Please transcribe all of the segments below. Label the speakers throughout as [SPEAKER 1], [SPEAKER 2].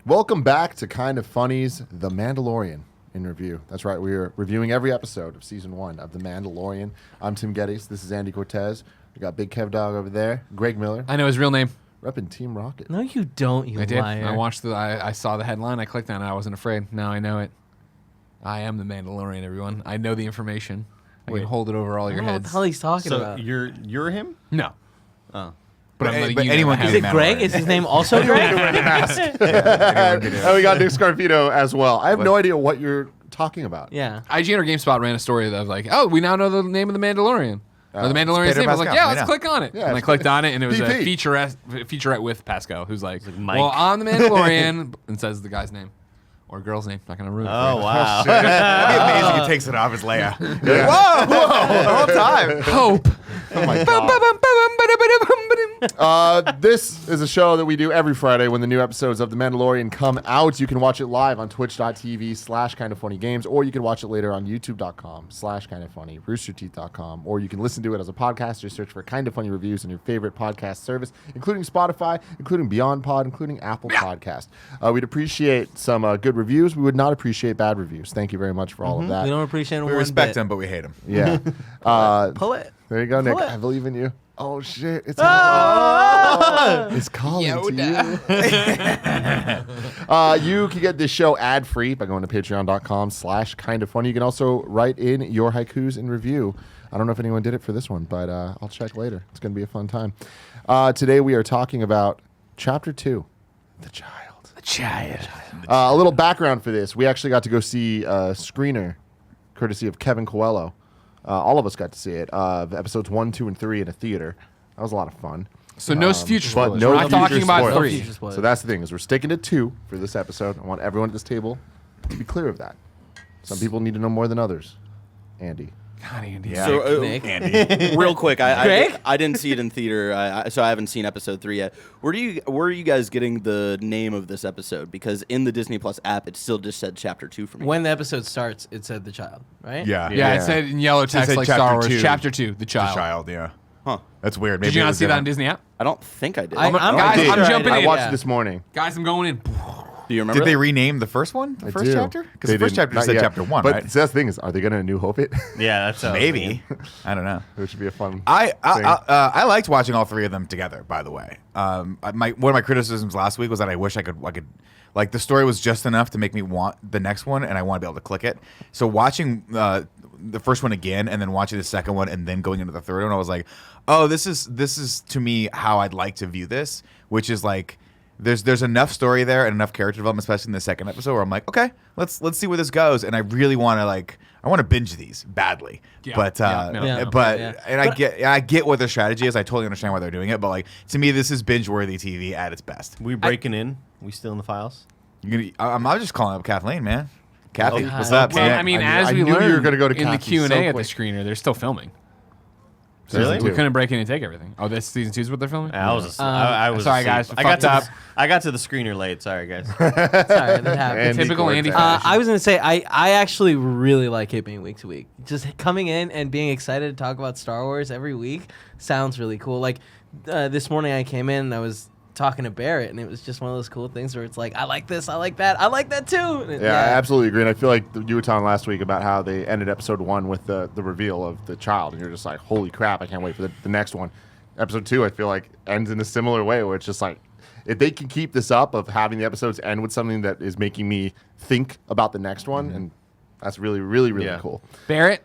[SPEAKER 1] Welcome back to Kind of Funny's The Mandalorian in review. That's right, we are reviewing every episode of Season 1 of The Mandalorian. I'm Tim Gettys. This is Andy Cortez. We got Big Kev Dog over there. Greg Miller.
[SPEAKER 2] I know his real name.
[SPEAKER 1] Repping Team Rocket.
[SPEAKER 3] No, you don't, you
[SPEAKER 2] I did.
[SPEAKER 3] liar.
[SPEAKER 2] I watched I saw the headline. I clicked on it. I wasn't afraid. Now I know it. I am the Mandalorian, everyone. I know the information. I can hold it over all your
[SPEAKER 3] I don't know what
[SPEAKER 2] heads.
[SPEAKER 3] the hell he's talking
[SPEAKER 4] So
[SPEAKER 3] about.
[SPEAKER 4] you're him?
[SPEAKER 2] No.
[SPEAKER 4] Oh.
[SPEAKER 2] But I'm letting you
[SPEAKER 5] anyone
[SPEAKER 2] know
[SPEAKER 5] can
[SPEAKER 3] Is
[SPEAKER 5] be
[SPEAKER 3] it
[SPEAKER 5] Mandalorian.
[SPEAKER 3] Greg? Is his name also Greg?
[SPEAKER 1] And we got Nick Scarpino as well. I have no idea what you're talking about.
[SPEAKER 3] Yeah.
[SPEAKER 2] IGN or GameSpot ran a story of like, oh, we now know the name of the Mandalorian. Or the Mandalorian's
[SPEAKER 5] Pedro
[SPEAKER 2] name. I was like,
[SPEAKER 5] Pascal.
[SPEAKER 2] yeah,
[SPEAKER 5] I
[SPEAKER 2] let's
[SPEAKER 5] know.
[SPEAKER 2] click on it.
[SPEAKER 1] Yeah,
[SPEAKER 2] And I clicked on it, and it was a
[SPEAKER 1] PP.
[SPEAKER 2] featurette with Pascal, who's like,
[SPEAKER 4] Mike.
[SPEAKER 2] well, I'm the Mandalorian, and says the guy's name. Or girl's name. Not going to ruin it. for
[SPEAKER 4] Oh
[SPEAKER 2] you.
[SPEAKER 4] wow.
[SPEAKER 5] That'd be amazing. He takes it off as Leia.
[SPEAKER 1] Yeah.
[SPEAKER 5] Whoa, the whole time.
[SPEAKER 2] Hope.
[SPEAKER 1] Oh my God. This is a show that we do every Friday when the new episodes of The Mandalorian come out. You can watch it live on twitch.tv/kindoffunnygames, or you can watch it later on youtube.com/kindoffunny, roosterteeth.com, or you can listen to it as a podcast. Just search for Kind of Funny Reviews on your favorite podcast service, including Spotify, including Beyond Pod, including Apple Podcast. We'd appreciate some good reviews. We would not appreciate bad reviews. Thank you very much for all of that.
[SPEAKER 3] We don't appreciate him
[SPEAKER 5] We
[SPEAKER 3] one
[SPEAKER 5] respect
[SPEAKER 3] bit.
[SPEAKER 5] him, but we hate him.
[SPEAKER 1] Yeah.
[SPEAKER 3] Pull it.
[SPEAKER 1] There you go, Nick.
[SPEAKER 3] Pull it.
[SPEAKER 1] I believe in you. Oh, shit. It's it's calling to you. You can get this show ad-free by going to patreon.com/kindoffunny. You can also write in your haikus and review. I don't know if anyone did it for this one, but I'll check later. It's going to be a fun time. Today we are talking about Chapter 2, The Child. A little background for this. We actually got to go see a screener, courtesy of Kevin Coelho. All of us got to see it. Episodes 1, 2, and 3 in a theater. That was a lot of fun.
[SPEAKER 2] So no future
[SPEAKER 1] But
[SPEAKER 2] spoilers.
[SPEAKER 1] no
[SPEAKER 2] We're not
[SPEAKER 1] future
[SPEAKER 2] talking about
[SPEAKER 1] spoilers.
[SPEAKER 2] 3.
[SPEAKER 3] Future spoilers.
[SPEAKER 1] So that's the thing, is we're sticking to 2 for this episode. I want everyone at this table to be clear of that. Some people need to know more than others. Andy.
[SPEAKER 2] God, Andy.
[SPEAKER 5] Yeah.
[SPEAKER 4] So,
[SPEAKER 3] Nick.
[SPEAKER 5] Andy.
[SPEAKER 4] real quick,
[SPEAKER 3] Greg?
[SPEAKER 4] I didn't see it in theater, so I haven't seen episode 3 yet. Where are you guys getting the name of this episode? Because in the Disney Plus app, it still just said Chapter 2 for me.
[SPEAKER 3] When the episode starts, it said the child, right?
[SPEAKER 5] Yeah.
[SPEAKER 2] Yeah,
[SPEAKER 1] Yeah.
[SPEAKER 2] it said in yellow text
[SPEAKER 5] said
[SPEAKER 2] like
[SPEAKER 5] Chapter
[SPEAKER 2] Star Wars.
[SPEAKER 5] 2.
[SPEAKER 2] Chapter 2, The
[SPEAKER 5] The
[SPEAKER 2] Child.
[SPEAKER 5] child, yeah.
[SPEAKER 4] Huh.
[SPEAKER 5] That's weird.
[SPEAKER 2] Did
[SPEAKER 5] Maybe
[SPEAKER 2] you
[SPEAKER 5] it
[SPEAKER 2] not
[SPEAKER 5] was
[SPEAKER 2] see that on
[SPEAKER 5] different.
[SPEAKER 2] Disney app?
[SPEAKER 4] I don't think I did.
[SPEAKER 3] I'm
[SPEAKER 2] Guys,
[SPEAKER 1] did.
[SPEAKER 2] I'm jumping
[SPEAKER 1] I
[SPEAKER 2] in.
[SPEAKER 1] watched
[SPEAKER 3] Yeah.
[SPEAKER 1] it this morning.
[SPEAKER 2] Guys, I'm going in.
[SPEAKER 4] Do you remember?
[SPEAKER 5] Did they
[SPEAKER 4] that?
[SPEAKER 5] rename the first one? The
[SPEAKER 1] I
[SPEAKER 5] first
[SPEAKER 1] do.
[SPEAKER 5] chapter? Because
[SPEAKER 1] They
[SPEAKER 5] the first
[SPEAKER 1] didn't-
[SPEAKER 5] chapter
[SPEAKER 1] not
[SPEAKER 5] said
[SPEAKER 1] yet.
[SPEAKER 5] chapter 1,
[SPEAKER 1] but
[SPEAKER 5] right?
[SPEAKER 1] see, that's the thing is, are they going to New Hope it?
[SPEAKER 4] Yeah, that's
[SPEAKER 5] Maybe. I don't know.
[SPEAKER 1] It should be a fun
[SPEAKER 5] I liked watching all 3 of them together, by the way. One of my criticisms last week was that I wish I could like the story was just enough to make me want the next one, and I want to be able to click it. So watching the first one again, and then watching the second one, and then going into the third one, I was like, oh, this is to me how I'd like to view this, which is like there's enough story there and enough character development, especially in the second episode, where I'm like, okay, let's see where this goes, and I really want to binge these badly.
[SPEAKER 2] Yeah.
[SPEAKER 5] But
[SPEAKER 3] Yeah.
[SPEAKER 5] and I get what their strategy is. I totally understand why they're doing it, but like to me, this is binge-worthy TV at its best.
[SPEAKER 4] We breaking in? We still in the files?
[SPEAKER 5] I'm just calling up Kathleen, man. Kathy,
[SPEAKER 3] Okay.
[SPEAKER 5] what's up?
[SPEAKER 2] Well,
[SPEAKER 5] man?
[SPEAKER 2] I mean,
[SPEAKER 1] I
[SPEAKER 2] as
[SPEAKER 1] knew
[SPEAKER 2] we
[SPEAKER 1] you were
[SPEAKER 2] learned
[SPEAKER 1] gonna go to
[SPEAKER 2] in the
[SPEAKER 1] Kathy
[SPEAKER 2] Q&A
[SPEAKER 1] so
[SPEAKER 2] at the
[SPEAKER 1] quick.
[SPEAKER 2] screener, they're still filming.
[SPEAKER 1] Really?
[SPEAKER 2] We couldn't break in and take everything. Oh, this season 2 is what they're filming?
[SPEAKER 4] I was. I was.
[SPEAKER 2] Sorry,
[SPEAKER 4] asleep.
[SPEAKER 2] guys,
[SPEAKER 4] I got
[SPEAKER 2] fucked
[SPEAKER 4] to.
[SPEAKER 2] up.
[SPEAKER 4] I got to the screener late. Sorry, guys.
[SPEAKER 3] Sorry, that happened.
[SPEAKER 1] Andy
[SPEAKER 2] Typical Andy
[SPEAKER 1] Cortez.
[SPEAKER 2] fashion.
[SPEAKER 3] I was going to say, I actually really like it being week to week. Just coming in and being excited to talk about Star Wars every week sounds really cool. Like, this morning I came in and I was talking to Barrett, and it was just one of those cool things where it's like, I like this, I like that, I like that too. And
[SPEAKER 1] Yeah, I absolutely agree. And I feel like you were talking last week about how they ended episode 1 with the reveal of the child, and you're just like, holy crap, I can't wait for the next one. Episode 2, I feel like, ends in a similar way, where it's just like, if they can keep this up of having the episodes end with something that is making me think about the next one, and that's really, really, really
[SPEAKER 4] Yeah.
[SPEAKER 1] cool.
[SPEAKER 2] Barrett,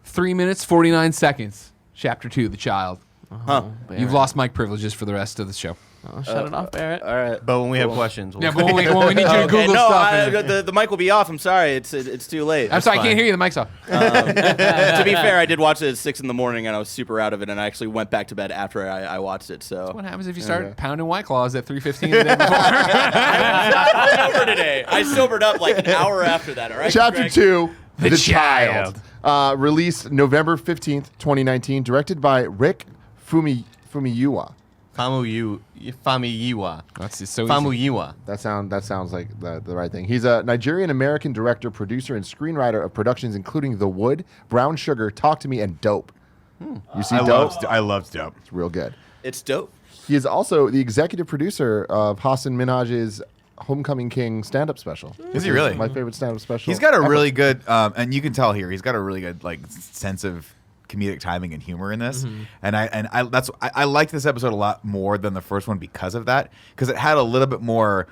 [SPEAKER 2] 3 minutes, 49 seconds. Chapter 2, The Child.
[SPEAKER 4] Huh.
[SPEAKER 2] You've lost mic privileges for the rest of the show.
[SPEAKER 3] Oh, shut it off, Barrett.
[SPEAKER 4] All right. But when we have questions,
[SPEAKER 2] Yeah, but when we need you to Google
[SPEAKER 4] no,
[SPEAKER 2] stuff.
[SPEAKER 4] the mic will be off. I'm sorry. It's too late.
[SPEAKER 2] I'm sorry, I can't hear you. The mic's off.
[SPEAKER 4] To be fair, I did watch it at 6 in the morning, and I was super out of it, and I actually went back to bed after I watched it. So
[SPEAKER 2] What happens if you start
[SPEAKER 1] Okay.
[SPEAKER 2] pounding White Claws at 3:15 the day before?
[SPEAKER 4] I was sober today. I sobered up like an hour after that. All right.
[SPEAKER 1] Chapter
[SPEAKER 4] Greg?
[SPEAKER 1] 2,
[SPEAKER 2] The
[SPEAKER 1] The
[SPEAKER 2] Child.
[SPEAKER 1] Child. Released November 15th, 2019. Directed by Rick Famuyiwa.
[SPEAKER 4] Famuyiwa.
[SPEAKER 2] That's just so easy.
[SPEAKER 4] Famuyiwa.
[SPEAKER 1] That sounds like the right thing. He's a Nigerian-American director, producer, and screenwriter of productions including The Wood, Brown Sugar, Talk to Me, and Dope. You see Dope?
[SPEAKER 5] I loved Dope.
[SPEAKER 1] It's real good.
[SPEAKER 4] It's dope.
[SPEAKER 1] He is also the executive producer of Hassan Minhaj's Homecoming King stand-up special.
[SPEAKER 5] Is he really?
[SPEAKER 1] My favorite stand-up special.
[SPEAKER 5] He's got a
[SPEAKER 1] ever.
[SPEAKER 5] really good, and you can tell here, he's got a really good like sense of comedic timing and humor in this. And I liked this episode a lot more than the first one because of that, because it had a little bit more.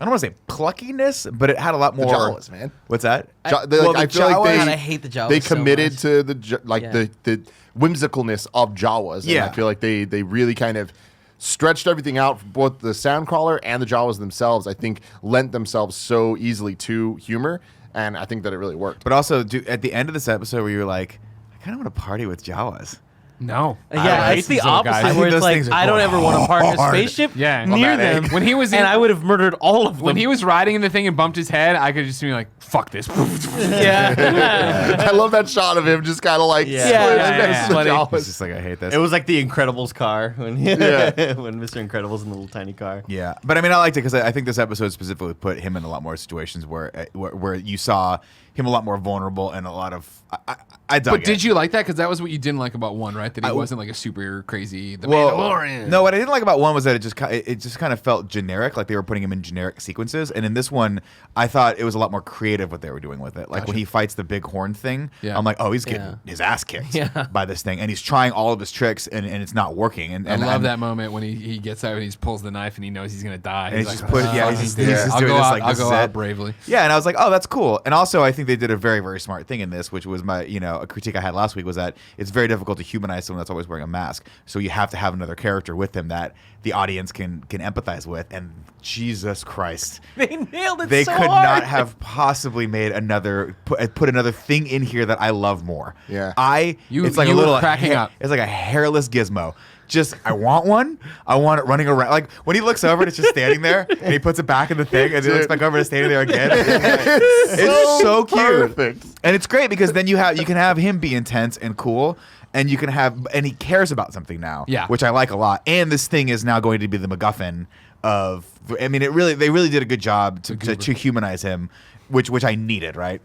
[SPEAKER 5] I don't want to say pluckiness, but it had a lot more.
[SPEAKER 1] Jawas, man.
[SPEAKER 5] What's that?
[SPEAKER 1] I feel like
[SPEAKER 3] God, I hate the Jawas
[SPEAKER 1] they
[SPEAKER 3] so
[SPEAKER 1] committed
[SPEAKER 3] much.
[SPEAKER 1] to the whimsicalness of Jawas. And
[SPEAKER 5] Yeah.
[SPEAKER 1] I feel like they really kind of stretched everything out. Both the sound crawler and the Jawas themselves, I think, lent themselves so easily to humor, and I think that it really worked.
[SPEAKER 5] But also, at the end of this episode, where you're like, I kind of want to party with Jawas.
[SPEAKER 2] No.
[SPEAKER 3] Yeah,
[SPEAKER 2] I
[SPEAKER 3] it's
[SPEAKER 2] hate
[SPEAKER 3] the
[SPEAKER 2] these little guys.
[SPEAKER 3] opposite.
[SPEAKER 5] I think
[SPEAKER 3] Where it's
[SPEAKER 5] those
[SPEAKER 3] like
[SPEAKER 5] things are
[SPEAKER 3] I don't
[SPEAKER 5] going
[SPEAKER 3] ever want to park in a
[SPEAKER 5] hard.
[SPEAKER 3] spaceship
[SPEAKER 2] Yeah.
[SPEAKER 3] near
[SPEAKER 5] On that
[SPEAKER 3] them.
[SPEAKER 5] egg.
[SPEAKER 2] When he was in,
[SPEAKER 3] and I would have murdered all of them.
[SPEAKER 2] when he was riding in the thing and bumped his head, I could just be like, "Fuck this."
[SPEAKER 3] yeah.
[SPEAKER 1] I love that shot of him just kind of like
[SPEAKER 6] Yeah.
[SPEAKER 1] splits
[SPEAKER 3] Yeah.
[SPEAKER 1] next to the
[SPEAKER 3] Funny.
[SPEAKER 1] Jawas.
[SPEAKER 5] It's just like I hate this.
[SPEAKER 6] It was like the Incredibles car when
[SPEAKER 1] Yeah.
[SPEAKER 6] when Mr. Incredible's in the little tiny car.
[SPEAKER 5] Yeah, but I mean, I liked it because I think this episode specifically put him in a lot more situations where you saw him a lot more vulnerable and a lot of. I dug
[SPEAKER 2] But
[SPEAKER 5] it.
[SPEAKER 2] did you like that? Because that was what you didn't like about one, right? That he wasn't like a super crazy the
[SPEAKER 5] Well,
[SPEAKER 2] Mandalorian.
[SPEAKER 5] no, what I didn't like about one was that it just kind of felt generic, like they were putting him in generic sequences. And in this one, I thought it was a lot more creative what they were doing with it. Like when he fights the big horn thing,
[SPEAKER 2] Yeah.
[SPEAKER 5] I'm like, oh, he's getting his ass kicked
[SPEAKER 3] Yeah.
[SPEAKER 5] by this thing, and he's trying all of his tricks, and it's not working. And
[SPEAKER 2] I love
[SPEAKER 5] I'm-
[SPEAKER 2] that moment when he gets out and he pulls the knife and he knows he's gonna die.
[SPEAKER 5] And he's
[SPEAKER 2] like,
[SPEAKER 5] just put- yeah, he's
[SPEAKER 2] "Fuck,
[SPEAKER 5] just-
[SPEAKER 2] dude.
[SPEAKER 5] he's just
[SPEAKER 2] I'll
[SPEAKER 5] doing
[SPEAKER 2] go
[SPEAKER 5] this
[SPEAKER 2] out,
[SPEAKER 5] like,
[SPEAKER 2] I'll
[SPEAKER 5] this
[SPEAKER 2] go
[SPEAKER 5] is
[SPEAKER 2] out
[SPEAKER 5] it."
[SPEAKER 2] bravely.
[SPEAKER 5] Yeah, and I was like, oh, that's cool. And also, I think they did a very, very smart thing in this, which was a critique I had last week, was that it's very difficult to humanize someone that's always wearing a mask. So you have to have another character with him that the audience can empathize with. And Jesus Christ,
[SPEAKER 3] They nailed it
[SPEAKER 5] they
[SPEAKER 3] so
[SPEAKER 5] could
[SPEAKER 3] hard.
[SPEAKER 5] not have possibly made put another thing in here that I love more.
[SPEAKER 1] Yeah.
[SPEAKER 5] It's like
[SPEAKER 2] you
[SPEAKER 5] a
[SPEAKER 2] were
[SPEAKER 5] little
[SPEAKER 2] cracking up.
[SPEAKER 5] It's like a hairless gizmo. Just, I want one. I want it running around. Like when he looks over and it's just standing there, and he puts it back in the thing, and he looks back over and it's standing there again. It's so cute,
[SPEAKER 1] perfect.
[SPEAKER 5] and it's great because then you can have him be intense and cool, and he cares about something now,
[SPEAKER 2] Yeah.
[SPEAKER 5] which I like a lot. And this thing is now going to be the MacGuffin of. I mean, they really did a good job to humanize him, which I needed. Right,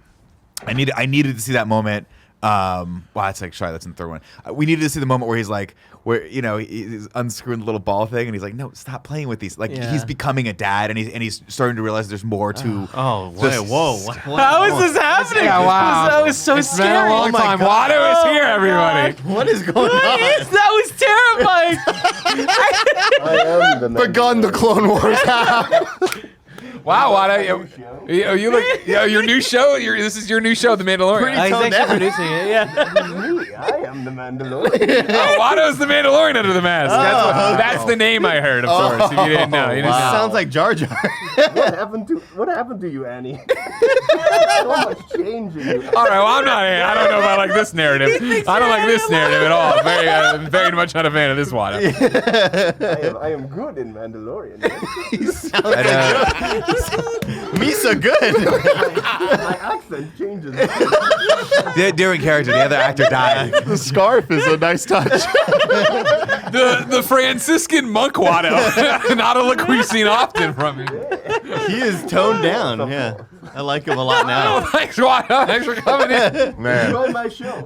[SPEAKER 5] I needed to see that moment. That's in the third one. We needed to see the moment where he's like, he's unscrewing the little ball thing, and he's like, no, stop playing with these. Like
[SPEAKER 3] Yeah.
[SPEAKER 5] he's becoming a dad, and he's starting to realize there's more to.
[SPEAKER 6] Oh,
[SPEAKER 5] Just-
[SPEAKER 6] whoa!
[SPEAKER 3] How is this happening?
[SPEAKER 2] Yeah, wow.
[SPEAKER 3] That was so
[SPEAKER 2] It's
[SPEAKER 3] scary.
[SPEAKER 2] been a long
[SPEAKER 6] Oh my
[SPEAKER 2] time.
[SPEAKER 6] God.
[SPEAKER 2] Watto is here,
[SPEAKER 3] Oh my
[SPEAKER 2] everybody.
[SPEAKER 6] What is going on?
[SPEAKER 3] That was terrifying.
[SPEAKER 6] I am the
[SPEAKER 1] Begun the Clone Wars.
[SPEAKER 2] Wow, Watto, you look your new show. This is your new show, The Mandalorian.
[SPEAKER 3] He's
[SPEAKER 6] toned
[SPEAKER 3] actually
[SPEAKER 6] down.
[SPEAKER 3] producing it. Yeah.
[SPEAKER 6] Really, I am the Mandalorian.
[SPEAKER 2] Oh, Watto's the Mandalorian under the mask. That's the name I heard, of course. If you didn't know, you didn't know.
[SPEAKER 6] Sounds like Jar Jar. What happened to you, Annie? So much change in you.
[SPEAKER 2] All right, well, I don't know if I like this narrative. I don't like this narrative at all. Very much not a fan of this Watto.
[SPEAKER 6] I am good in Mandalorian.
[SPEAKER 5] Misa good.
[SPEAKER 6] My accent changes.
[SPEAKER 5] During character, the other actor died.
[SPEAKER 1] The scarf is a nice touch.
[SPEAKER 2] The Franciscan monk Watto. Not a look we've seen often from him.
[SPEAKER 6] He is toned down. Yeah, I like him a lot now.
[SPEAKER 2] Thanks, Watto. Thanks for coming in.
[SPEAKER 1] Man.
[SPEAKER 6] Enjoy my show.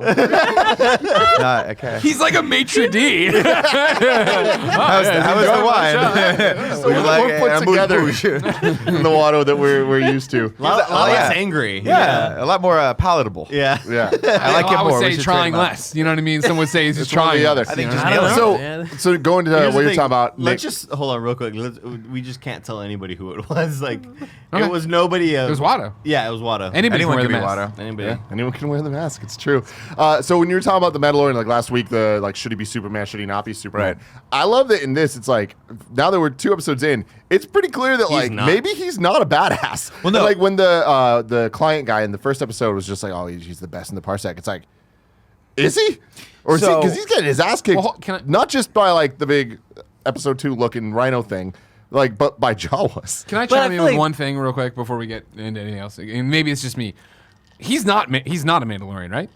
[SPEAKER 5] Not, okay.
[SPEAKER 2] He's like a maitre d'.
[SPEAKER 5] How was the wine?
[SPEAKER 1] We're put together in the Watto that we're used to.
[SPEAKER 6] A lot less angry.
[SPEAKER 5] Yeah, a lot more palatable.
[SPEAKER 6] Yeah.
[SPEAKER 1] Yeah.
[SPEAKER 5] I like him
[SPEAKER 2] I would
[SPEAKER 5] more. We
[SPEAKER 2] say
[SPEAKER 5] should
[SPEAKER 2] trying
[SPEAKER 5] trade him up.
[SPEAKER 2] less. You know what I mean? Some would say he's just
[SPEAKER 1] It's one or
[SPEAKER 2] trying
[SPEAKER 1] the other.
[SPEAKER 2] less,
[SPEAKER 5] I think
[SPEAKER 2] you know?
[SPEAKER 5] just
[SPEAKER 3] I don't
[SPEAKER 5] nailed
[SPEAKER 3] know.
[SPEAKER 5] it.
[SPEAKER 1] So, so going to
[SPEAKER 6] Here's
[SPEAKER 1] what
[SPEAKER 6] the
[SPEAKER 1] you're
[SPEAKER 6] thing.
[SPEAKER 1] talking about, Nick.
[SPEAKER 6] Let's just hold on real quick. We just can't tell anybody who it was. Like,
[SPEAKER 2] Okay.
[SPEAKER 6] it was nobody.
[SPEAKER 2] It was Watto.
[SPEAKER 6] Yeah, it was Watto.
[SPEAKER 2] Anybody
[SPEAKER 5] Anyone
[SPEAKER 2] can
[SPEAKER 5] can
[SPEAKER 2] wear
[SPEAKER 5] be
[SPEAKER 2] the mask.
[SPEAKER 5] Watto.
[SPEAKER 6] Anybody.
[SPEAKER 1] Yeah, anyone can wear the mask. It's true. So when you were talking about the Mandalorian, like last week, should he be Superman? Should he not be Superman?
[SPEAKER 5] Right.
[SPEAKER 1] I love that in this. It's like now that we're 2 episodes in, it's pretty clear that like
[SPEAKER 6] not.
[SPEAKER 1] maybe he's not a badass.
[SPEAKER 5] Well, no.
[SPEAKER 1] Like when the client guy in the first episode was just like, oh, he's the best in the parsec. It's like, is he? Or is he?
[SPEAKER 5] So-
[SPEAKER 1] Because he's getting his ass kicked,
[SPEAKER 2] Well, can I-
[SPEAKER 1] not just by like the big episode 2 looking Rhino thing, like but by Jawas.
[SPEAKER 2] Can I
[SPEAKER 3] But I
[SPEAKER 2] chime in
[SPEAKER 3] feel
[SPEAKER 2] with
[SPEAKER 3] like-
[SPEAKER 2] one thing real quick before we get into anything else? And maybe it's just me. He's not a Mandalorian, right?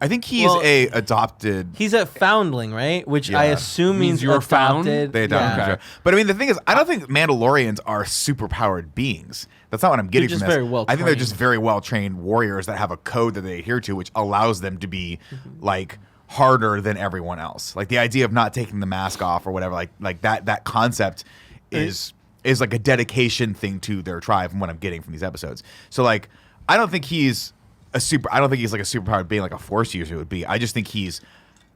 [SPEAKER 5] I think he
[SPEAKER 3] Well,
[SPEAKER 5] is a adopted.
[SPEAKER 3] He's a foundling, right? Which I
[SPEAKER 5] Yeah.
[SPEAKER 3] assume means
[SPEAKER 2] you're found?
[SPEAKER 3] adopted.
[SPEAKER 5] They adopted
[SPEAKER 3] Yeah.
[SPEAKER 5] him, sure. But I mean, the thing is, I don't think Mandalorians are superpowered beings. That's not what I'm getting
[SPEAKER 3] They're
[SPEAKER 5] from
[SPEAKER 3] just
[SPEAKER 5] this.
[SPEAKER 3] very well
[SPEAKER 5] I think they're
[SPEAKER 3] trained.
[SPEAKER 5] just very well trained warriors that have a code that they adhere to, which allows them to be like harder than everyone else. Like the idea of not taking the mask off or whatever, like that concept is is like a dedication thing to their tribe from what I'm getting from these episodes. So like, I don't think he's like a superpowered being like a Force user would be. I just think he's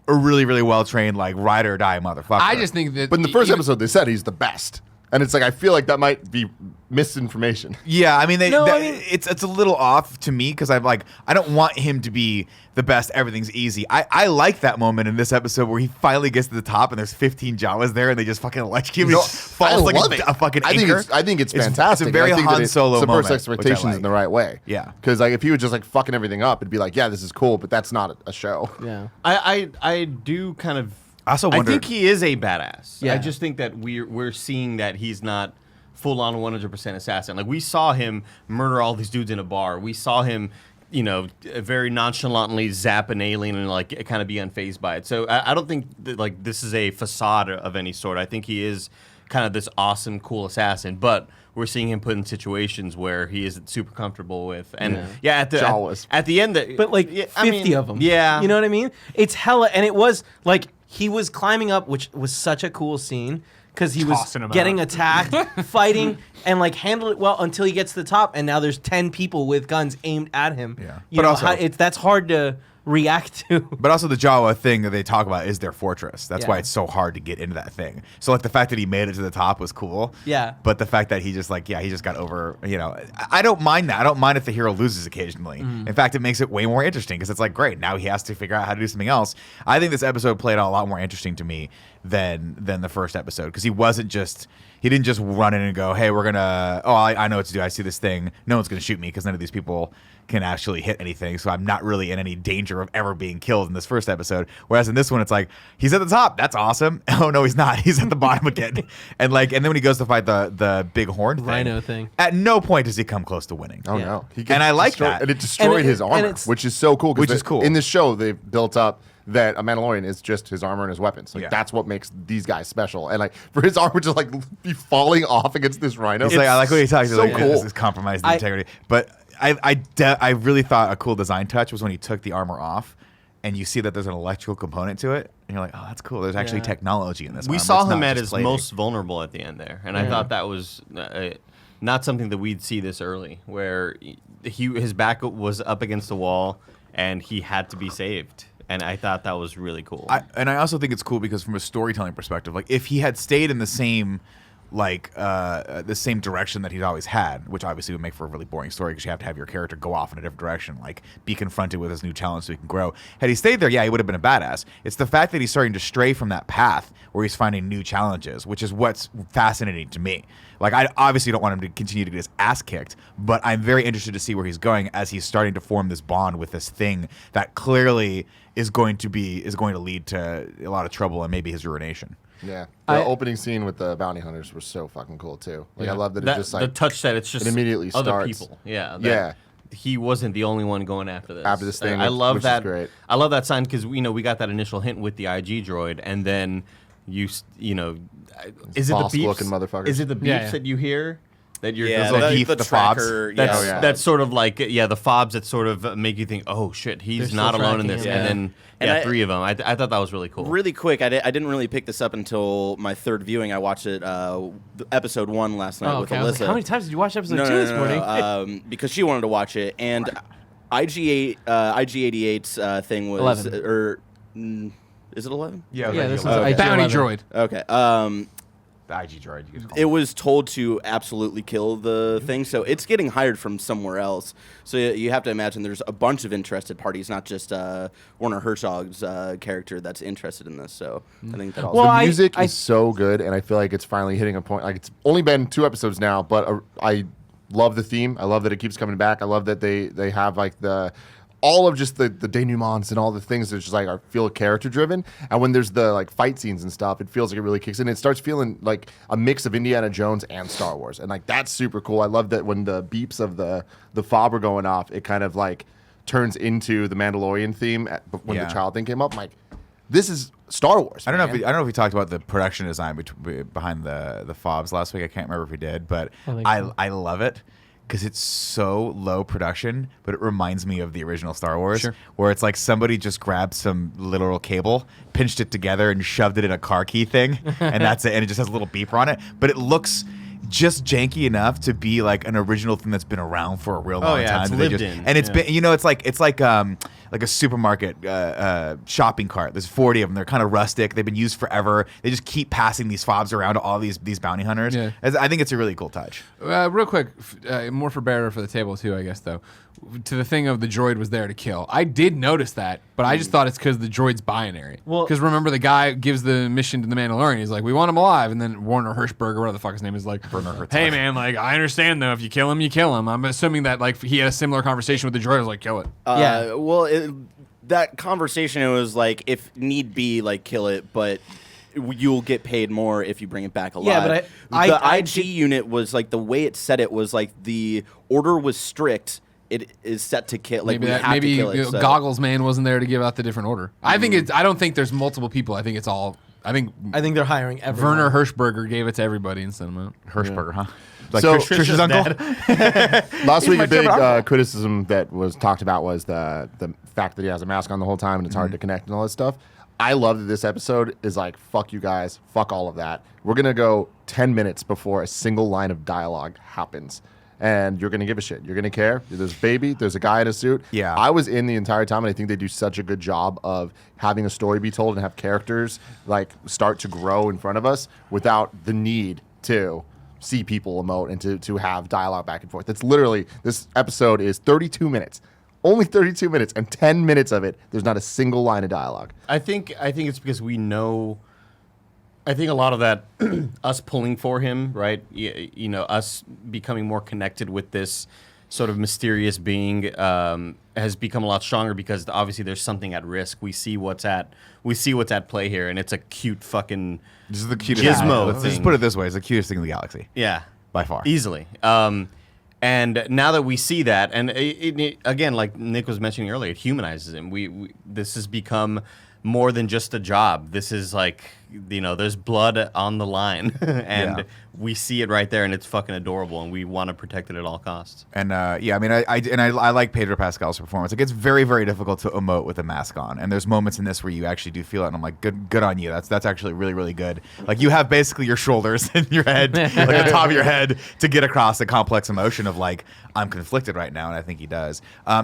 [SPEAKER 5] a really, really well trained like ride or die motherfucker.
[SPEAKER 2] I just think that.
[SPEAKER 1] But in the first episode, they said he's the best. And it's like, I feel like that might be misinformation.
[SPEAKER 5] Yeah, I mean,
[SPEAKER 3] No, I mean-
[SPEAKER 5] it's a little off to me because I'm like, I don't want him to be the best. Everything's easy. I like that moment in this episode where he finally gets to the top and there's 15 Jawas there and they just fucking electrocute him.
[SPEAKER 1] No,
[SPEAKER 5] He just falls like
[SPEAKER 1] love
[SPEAKER 5] a fucking
[SPEAKER 1] I think
[SPEAKER 5] anchor.
[SPEAKER 1] I think it's fantastic.
[SPEAKER 5] It's a very
[SPEAKER 1] I think
[SPEAKER 5] Han
[SPEAKER 1] that it
[SPEAKER 5] Solo
[SPEAKER 1] subverts
[SPEAKER 5] moment, which I
[SPEAKER 1] expectations
[SPEAKER 5] like.
[SPEAKER 1] in the right way.
[SPEAKER 5] Yeah.
[SPEAKER 1] Because like if he was just like fucking everything up, it'd be like, yeah, this is cool, but that's not a show.
[SPEAKER 3] Yeah.
[SPEAKER 6] I do kind of.
[SPEAKER 5] I also wonder-
[SPEAKER 6] I think he is a badass.
[SPEAKER 3] Yeah.
[SPEAKER 6] I just think that we're seeing that he's not full on 100% assassin. Like we saw him murder all these dudes in a bar. We saw him, very nonchalantly zap an alien and like kind of be unfazed by it. So I don't think that, like this is a facade of any sort. I think he is kind of this awesome, cool assassin, but we're seeing him put in situations where he isn't super comfortable with. And at the end,
[SPEAKER 3] But like 50 of them.
[SPEAKER 6] Yeah.
[SPEAKER 3] You know what I mean? It's hella, and it was like he was climbing up, which was such a cool scene because he was
[SPEAKER 2] Tossing 'em
[SPEAKER 3] getting
[SPEAKER 2] out.
[SPEAKER 3] attacked, fighting, and like handled it well until he gets to the top, and now there's 10 people with guns aimed at him.
[SPEAKER 5] Yeah.
[SPEAKER 3] You
[SPEAKER 5] But
[SPEAKER 3] know,
[SPEAKER 5] also-
[SPEAKER 3] that's hard to react to.
[SPEAKER 5] But also the Jawa thing that they talk about is their fortress. That's
[SPEAKER 3] Yeah.
[SPEAKER 5] why it's so hard to get into that thing. So like the fact that he made it to the top was cool.
[SPEAKER 3] Yeah.
[SPEAKER 5] But the fact that he just he just got over, I don't mind that. I don't mind if the hero loses occasionally. In fact, it makes it way more interesting because it's like, great, now he has to figure out how to do something else. I think this episode played out a lot more interesting to me than the first episode because he didn't just run in and go, hey, we're gonna, I know what to do. I see this thing. No one's gonna shoot me because none of these people can actually hit anything, so I'm not really in any danger of ever being killed in this first episode. Whereas in this one, it's like he's at the top. That's awesome. Oh no, he's not. He's at the bottom again. And then when he goes to fight the big horn
[SPEAKER 3] Rhino thing.
[SPEAKER 5] at no point does he come close to winning.
[SPEAKER 1] Oh
[SPEAKER 3] Yeah.
[SPEAKER 1] no. He
[SPEAKER 5] And I like
[SPEAKER 1] destroyed-
[SPEAKER 5] that.
[SPEAKER 1] And it destroyed his
[SPEAKER 3] and
[SPEAKER 1] armor,
[SPEAKER 3] it's-
[SPEAKER 1] which is so cool.
[SPEAKER 5] Which is cool.
[SPEAKER 1] In this show, they've built up that a Mandalorian is just his armor and his weapons. Like
[SPEAKER 5] Yeah.
[SPEAKER 1] that's what makes these guys special. And like for his armor to like be falling off against this rhino.
[SPEAKER 5] It's like I like what he talks
[SPEAKER 1] so
[SPEAKER 5] about. Like,
[SPEAKER 1] cool.
[SPEAKER 5] This is compromised the
[SPEAKER 3] I-
[SPEAKER 5] integrity. But I really thought a cool design touch was when he took the armor off, and you see that there's an electrical component to it, and you're like, oh, that's cool. There's actually
[SPEAKER 3] Yeah.
[SPEAKER 5] technology in this.
[SPEAKER 6] We
[SPEAKER 5] armor.
[SPEAKER 6] saw
[SPEAKER 5] It's
[SPEAKER 6] him
[SPEAKER 5] not
[SPEAKER 6] at
[SPEAKER 5] just
[SPEAKER 6] his
[SPEAKER 5] plating.
[SPEAKER 6] most vulnerable at the end there, and I thought that was not something that we'd see this early, where his back was up against the wall and he had to be saved, and I thought that was really cool.
[SPEAKER 5] And I also think it's cool because from a storytelling perspective, like if he had stayed in the same the same direction that he's always had, which obviously would make for a really boring story because you have to have your character go off in a different direction, like be confronted with his new challenge so he can grow. Had he stayed there, yeah, he would have been a badass. It's the fact that he's starting to stray from that path where he's finding new challenges, which is what's fascinating to me. Like, I obviously don't want him to continue to get his ass kicked, but I'm very interested to see where he's going as he's starting to form this bond with this thing that clearly is going to lead to a lot of trouble and maybe his ruination.
[SPEAKER 1] Yeah. The opening scene with the bounty hunters was so fucking cool too. Like I love that it just like
[SPEAKER 6] the touch that it's just
[SPEAKER 1] it immediately
[SPEAKER 6] other
[SPEAKER 1] starts.
[SPEAKER 6] people. Yeah.
[SPEAKER 1] Yeah.
[SPEAKER 6] He wasn't the only one going after this.
[SPEAKER 1] After this thing,
[SPEAKER 6] I love
[SPEAKER 1] which is
[SPEAKER 6] that.
[SPEAKER 1] great.
[SPEAKER 6] I love that sign because we got that initial hint with the IG droid, and then is it the
[SPEAKER 1] Boss-looking
[SPEAKER 6] beeps?
[SPEAKER 1] motherfuckers.
[SPEAKER 6] Is it the beeps
[SPEAKER 2] Yeah, yeah.
[SPEAKER 6] that you hear? That you're
[SPEAKER 4] Yeah,
[SPEAKER 5] little
[SPEAKER 4] the
[SPEAKER 5] beef, the fobs.
[SPEAKER 4] tracker.
[SPEAKER 6] that's
[SPEAKER 1] yeah.
[SPEAKER 6] that's sort of like the fobs that sort of make you think, oh shit, he's
[SPEAKER 3] They're
[SPEAKER 6] not
[SPEAKER 3] still
[SPEAKER 6] alone in
[SPEAKER 3] tracking
[SPEAKER 6] this,
[SPEAKER 3] him.
[SPEAKER 6] and
[SPEAKER 4] Yeah.
[SPEAKER 6] then
[SPEAKER 4] And I-
[SPEAKER 6] 3 of them. I thought that was really cool.
[SPEAKER 4] Really quick, I didn't really pick this up until my third viewing. I watched it, episode 1 last night with
[SPEAKER 3] I was
[SPEAKER 4] Alyssa.
[SPEAKER 3] like, how many times did you watch episode 2
[SPEAKER 4] no,
[SPEAKER 3] this morning?
[SPEAKER 4] because she wanted to watch it, and IG88's thing was
[SPEAKER 3] 11.
[SPEAKER 4] Is it 11?
[SPEAKER 3] Yeah, this
[SPEAKER 4] was
[SPEAKER 3] was IG
[SPEAKER 2] Bounty
[SPEAKER 3] 11.
[SPEAKER 2] droid.
[SPEAKER 4] Okay.
[SPEAKER 5] The IG droid. You could call
[SPEAKER 4] It was told to absolutely kill the thing, so it's getting hired from somewhere else. So you have to imagine there's a bunch of interested parties, not just Werner Herzog's character that's interested in this. So I think that also.
[SPEAKER 3] Well,
[SPEAKER 1] The music
[SPEAKER 3] I-
[SPEAKER 1] is so good, and I feel like it's finally hitting a point. Like it's only been 2 episodes now, but I love the theme. I love that it keeps coming back. I love that they have like all of just the denouements and all the things that just like feel character driven. And when there's the like fight scenes and stuff, it feels like it really kicks in. It starts feeling like a mix of Indiana Jones and Star Wars, and like that's super cool. I love that when the beeps of the fob are going off, it kind of like turns into the Mandalorian theme when the
[SPEAKER 5] Yeah.
[SPEAKER 1] child thing came up. I'm like, this is Star Wars.
[SPEAKER 5] I don't know
[SPEAKER 1] man.
[SPEAKER 5] if we talked about the production design behind the fobs last week. I can't remember if we did, but
[SPEAKER 3] think so.
[SPEAKER 5] I love it because it's so low production, but it reminds me of the original Star Wars,
[SPEAKER 2] Sure.
[SPEAKER 5] where it's like somebody just grabbed some literal cable, pinched it together, and shoved it in a car key thing, and that's it. And it just has a little beeper on it, but it looks just janky enough to be like an original thing that's been around for a real long
[SPEAKER 6] yeah,
[SPEAKER 5] time.
[SPEAKER 6] it's
[SPEAKER 5] that they
[SPEAKER 6] lived in.
[SPEAKER 5] And it's
[SPEAKER 6] Yeah.
[SPEAKER 5] been, it's like a supermarket shopping cart. There's 40 of them. They're kind of rustic. They've been used forever. They just keep passing these fobs around to all these bounty hunters.
[SPEAKER 2] Yeah.
[SPEAKER 5] I think it's a really cool touch.
[SPEAKER 2] Real quick, more for Bear for the table too, I guess though. To the thing of the droid was there to kill. I did notice that, but I just thought it's because the droid's binary.
[SPEAKER 3] Well-
[SPEAKER 2] Because remember the guy gives the mission to the Mandalorian. He's like, "We want him alive," and then Werner Hirschberg or whatever the fuck his name is like, "Hey man, like I understand though. If you kill him, you kill him." I'm assuming that like he had a similar conversation with the droid. I was like, "Kill it."
[SPEAKER 3] Yeah.
[SPEAKER 4] Well, that conversation, it was like, if need be, like, kill it, but you'll get paid more if you bring it back alive.
[SPEAKER 3] Yeah, but
[SPEAKER 4] the
[SPEAKER 3] I
[SPEAKER 4] IG
[SPEAKER 3] did-
[SPEAKER 4] unit was like, the way it said it was like the order was strict. It is set to kill. Like,
[SPEAKER 2] Maybe
[SPEAKER 4] we have to kill it. So.
[SPEAKER 2] Goggles Man wasn't there to give out the different order. I think it's. I don't think there's multiple people. I think it's all. I think
[SPEAKER 3] they're hiring everyone.
[SPEAKER 2] Werner Hirschberger gave it to everybody and sent them out.
[SPEAKER 5] Hirschberger, huh? Like
[SPEAKER 1] So-
[SPEAKER 5] Trish's uncle?
[SPEAKER 1] Last week,
[SPEAKER 5] my
[SPEAKER 1] a big
[SPEAKER 5] favorite uncle.
[SPEAKER 1] criticism that was talked about was the fact that he has a mask on the whole time and it's hard to connect and all that stuff. I love that this episode is like, fuck you guys, fuck all of that. We're going to go 10 minutes before a single line of dialogue happens. And you're going to give a shit. You're going to care. There's a baby. There's a guy in a suit.
[SPEAKER 5] Yeah.
[SPEAKER 1] I was in the entire time, and I think they do such a good job of having a story be told and have characters like start to grow in front of us without the need to see people emote and to have dialogue back and forth. It's literally, this episode is 32 minutes. Only 32 minutes, and 10 minutes of it, there's not a single line of dialogue.
[SPEAKER 6] I think it's because we know. I think a lot of that, us pulling for him, right? You know, us becoming more connected with this sort of mysterious being has become a lot stronger because obviously there's something at risk. We see what's at play here, and it's a cute fucking
[SPEAKER 5] This is the cutest
[SPEAKER 6] Gizmo
[SPEAKER 5] Let's just
[SPEAKER 6] thing.
[SPEAKER 5] put it this way. It's the cutest thing in the galaxy.
[SPEAKER 6] yeah,
[SPEAKER 5] By far.
[SPEAKER 6] easily. And now that we see that, and it, again, like Nick was mentioning earlier, it humanizes him. We this has become more than just a job. This is like, you know, there's blood on the line, and
[SPEAKER 5] Yeah.
[SPEAKER 6] we see it right there, and it's fucking adorable, and we want to protect it at all costs.
[SPEAKER 5] And yeah, I mean, I like Pedro Pascal's performance. Like, it's very, very difficult to emote with a mask on, and there's moments in this where you actually do feel it, and I'm like, good on you. That's actually really, really good. Like, you have basically your shoulders and your head, like the top of your head, to get across the complex emotion of like, I'm conflicted right now, and I think he does.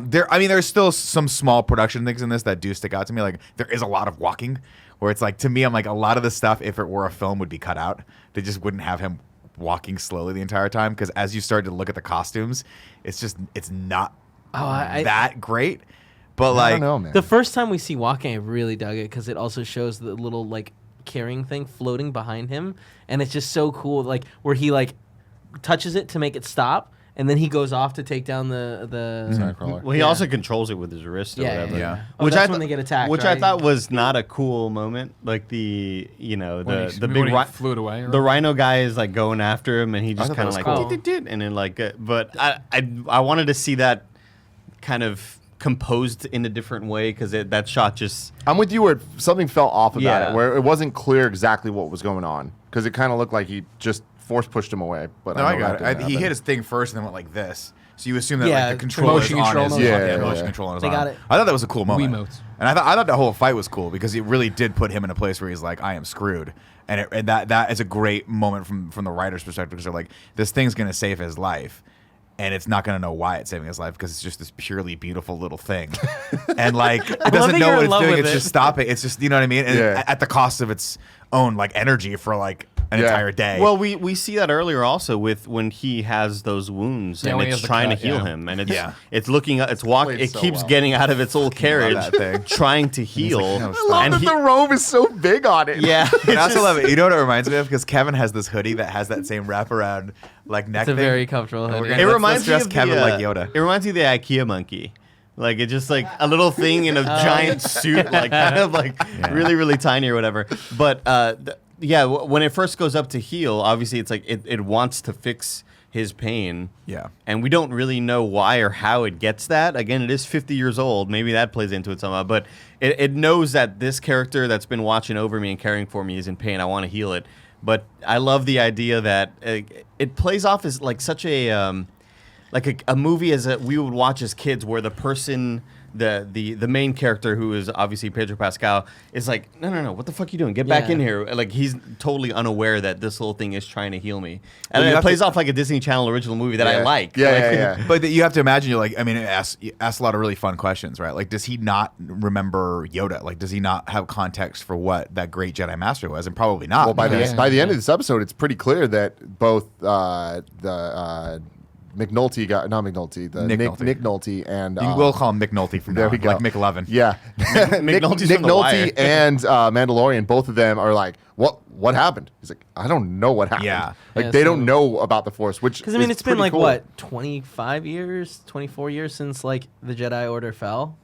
[SPEAKER 5] There's still some small production things in this that do stick out to me. Like, there is a lot of walking, where it's like, to me, I'm like, a lot of the stuff, if it were a film, would be cut out. They just wouldn't have him walking slowly the entire time, because as you start to look at the costumes, it's not that great. But
[SPEAKER 1] I
[SPEAKER 5] like,
[SPEAKER 1] don't know, man.
[SPEAKER 3] The first time we see walking, I really dug it because it also shows the little like carrying thing floating behind him, and it's just so cool. Like where he like touches it to make it stop, and then he goes off to take down the
[SPEAKER 1] Nightcrawler.
[SPEAKER 6] Well, he
[SPEAKER 3] Yeah.
[SPEAKER 6] also controls it with his wrist or whatever.
[SPEAKER 5] yeah.
[SPEAKER 3] Oh,
[SPEAKER 6] Which
[SPEAKER 3] that's
[SPEAKER 6] I
[SPEAKER 3] when they get attacked.
[SPEAKER 6] Which I
[SPEAKER 3] right?
[SPEAKER 6] thought was not a cool moment. Like the
[SPEAKER 2] When
[SPEAKER 6] the
[SPEAKER 2] he
[SPEAKER 6] big
[SPEAKER 2] flew it away. Or
[SPEAKER 6] the rhino guy is like going after him, and he just
[SPEAKER 1] thought
[SPEAKER 6] kind of
[SPEAKER 1] that
[SPEAKER 6] like
[SPEAKER 1] was
[SPEAKER 3] cool.
[SPEAKER 6] "Dit-dit-dit," and then like. But I wanted to see that kind of composed in a different way because that shot just.
[SPEAKER 1] I'm with you where something fell off about
[SPEAKER 6] Yeah.
[SPEAKER 1] it, where it wasn't clear exactly what was going on, because it kind of looked like he just force pushed him away. But
[SPEAKER 5] no,
[SPEAKER 1] I
[SPEAKER 5] I
[SPEAKER 1] know
[SPEAKER 5] got
[SPEAKER 1] that
[SPEAKER 5] it.
[SPEAKER 1] didn't
[SPEAKER 5] He
[SPEAKER 1] happen.
[SPEAKER 5] hit his thing first and then went like this. So you assume that
[SPEAKER 3] Yeah,
[SPEAKER 5] like the controller is
[SPEAKER 2] motion
[SPEAKER 5] on
[SPEAKER 2] control
[SPEAKER 5] his
[SPEAKER 2] on his
[SPEAKER 1] arm.
[SPEAKER 5] motion
[SPEAKER 1] Yeah.
[SPEAKER 5] control on his
[SPEAKER 3] They
[SPEAKER 5] arm.
[SPEAKER 3] got it.
[SPEAKER 5] I thought that was a cool moment.
[SPEAKER 2] Wiimotes.
[SPEAKER 5] And I thought the whole fight was cool because it really did put him in a place where he's like, I am screwed. And that is a great moment from the writer's perspective, because they're like, this thing's going to save his life. And it's not going to know why it's saving his life, because it's just this purely beautiful little thing. And like, it doesn't
[SPEAKER 3] that
[SPEAKER 5] know
[SPEAKER 3] you're
[SPEAKER 5] what
[SPEAKER 3] in
[SPEAKER 5] it's
[SPEAKER 3] love
[SPEAKER 5] doing.
[SPEAKER 3] with
[SPEAKER 5] It's
[SPEAKER 3] it.
[SPEAKER 5] just stopping. It's just, you know what I mean? And
[SPEAKER 1] Yeah.
[SPEAKER 5] at the cost of its own like energy for like an
[SPEAKER 1] Yeah.
[SPEAKER 5] entire day.
[SPEAKER 6] Well, we see that earlier also with when he has those wounds
[SPEAKER 2] Yeah,
[SPEAKER 6] and
[SPEAKER 2] when he
[SPEAKER 6] it's
[SPEAKER 2] has the
[SPEAKER 6] trying
[SPEAKER 2] cut,
[SPEAKER 6] to heal
[SPEAKER 2] yeah.
[SPEAKER 6] him, and
[SPEAKER 5] Yeah.
[SPEAKER 6] it's looking it's walk
[SPEAKER 1] played
[SPEAKER 6] it
[SPEAKER 1] so
[SPEAKER 6] keeps
[SPEAKER 1] well.
[SPEAKER 6] getting out of its old carriage,
[SPEAKER 5] that thing.
[SPEAKER 6] trying to heal.
[SPEAKER 5] "No,
[SPEAKER 1] I love
[SPEAKER 6] and
[SPEAKER 1] that
[SPEAKER 6] he-
[SPEAKER 1] the robe is so big on it.
[SPEAKER 6] yeah,
[SPEAKER 5] I also love it. You know what it reminds me of? Because Kevin has this hoodie that has that same wraparound like neck
[SPEAKER 3] It's a
[SPEAKER 5] thing.
[SPEAKER 3] very comfortable
[SPEAKER 5] And we're
[SPEAKER 3] hoodie.
[SPEAKER 5] gonna-
[SPEAKER 6] It
[SPEAKER 5] let's
[SPEAKER 6] reminds me
[SPEAKER 5] dress
[SPEAKER 6] of
[SPEAKER 5] Kevin
[SPEAKER 6] the,
[SPEAKER 5] like Yoda.
[SPEAKER 6] It reminds me of the IKEA monkey. Like it's just like a little thing in a giant suit, like kind of like really, really tiny or whatever. But when it first goes up to heal, obviously it's like it wants to fix his pain.
[SPEAKER 5] Yeah.
[SPEAKER 6] And we don't really know why or how it gets that. Again, it is 50 years old. Maybe that plays into it somehow. But it knows that this character that's been watching over me and caring for me is in pain. I want to heal it. But I love the idea that it plays off as like such a like a movie we would watch as kids, where the person. The main character, who is obviously Pedro Pascal, is like, no, what the fuck are you doing? Get back in here. Like, he's totally unaware that this little thing is trying to heal me. And it plays off like a Disney Channel original movie that I like.
[SPEAKER 1] Yeah.
[SPEAKER 5] But you have to imagine, it asks a lot of really fun questions, right? Like, does he not remember Yoda? Like, does he not have context for what that great Jedi Master was? And probably not.
[SPEAKER 1] Well, by the end of this episode, it's pretty clear that both McNulty got not McNulty, Nick Nolte, and
[SPEAKER 5] we'll call him Mick Nolte from
[SPEAKER 1] there
[SPEAKER 5] now
[SPEAKER 1] we
[SPEAKER 5] on,
[SPEAKER 1] go.
[SPEAKER 5] like McLovin.
[SPEAKER 1] Yeah, Nick Nolte and Mandalorian, both of them are like, what happened? He's like, I don't know what happened.
[SPEAKER 5] Yeah.
[SPEAKER 1] They don't know about the Force, which
[SPEAKER 3] because I mean,
[SPEAKER 1] is
[SPEAKER 3] it's been like
[SPEAKER 1] cool.
[SPEAKER 3] what 25 years, 24 years since like the Jedi Order fell.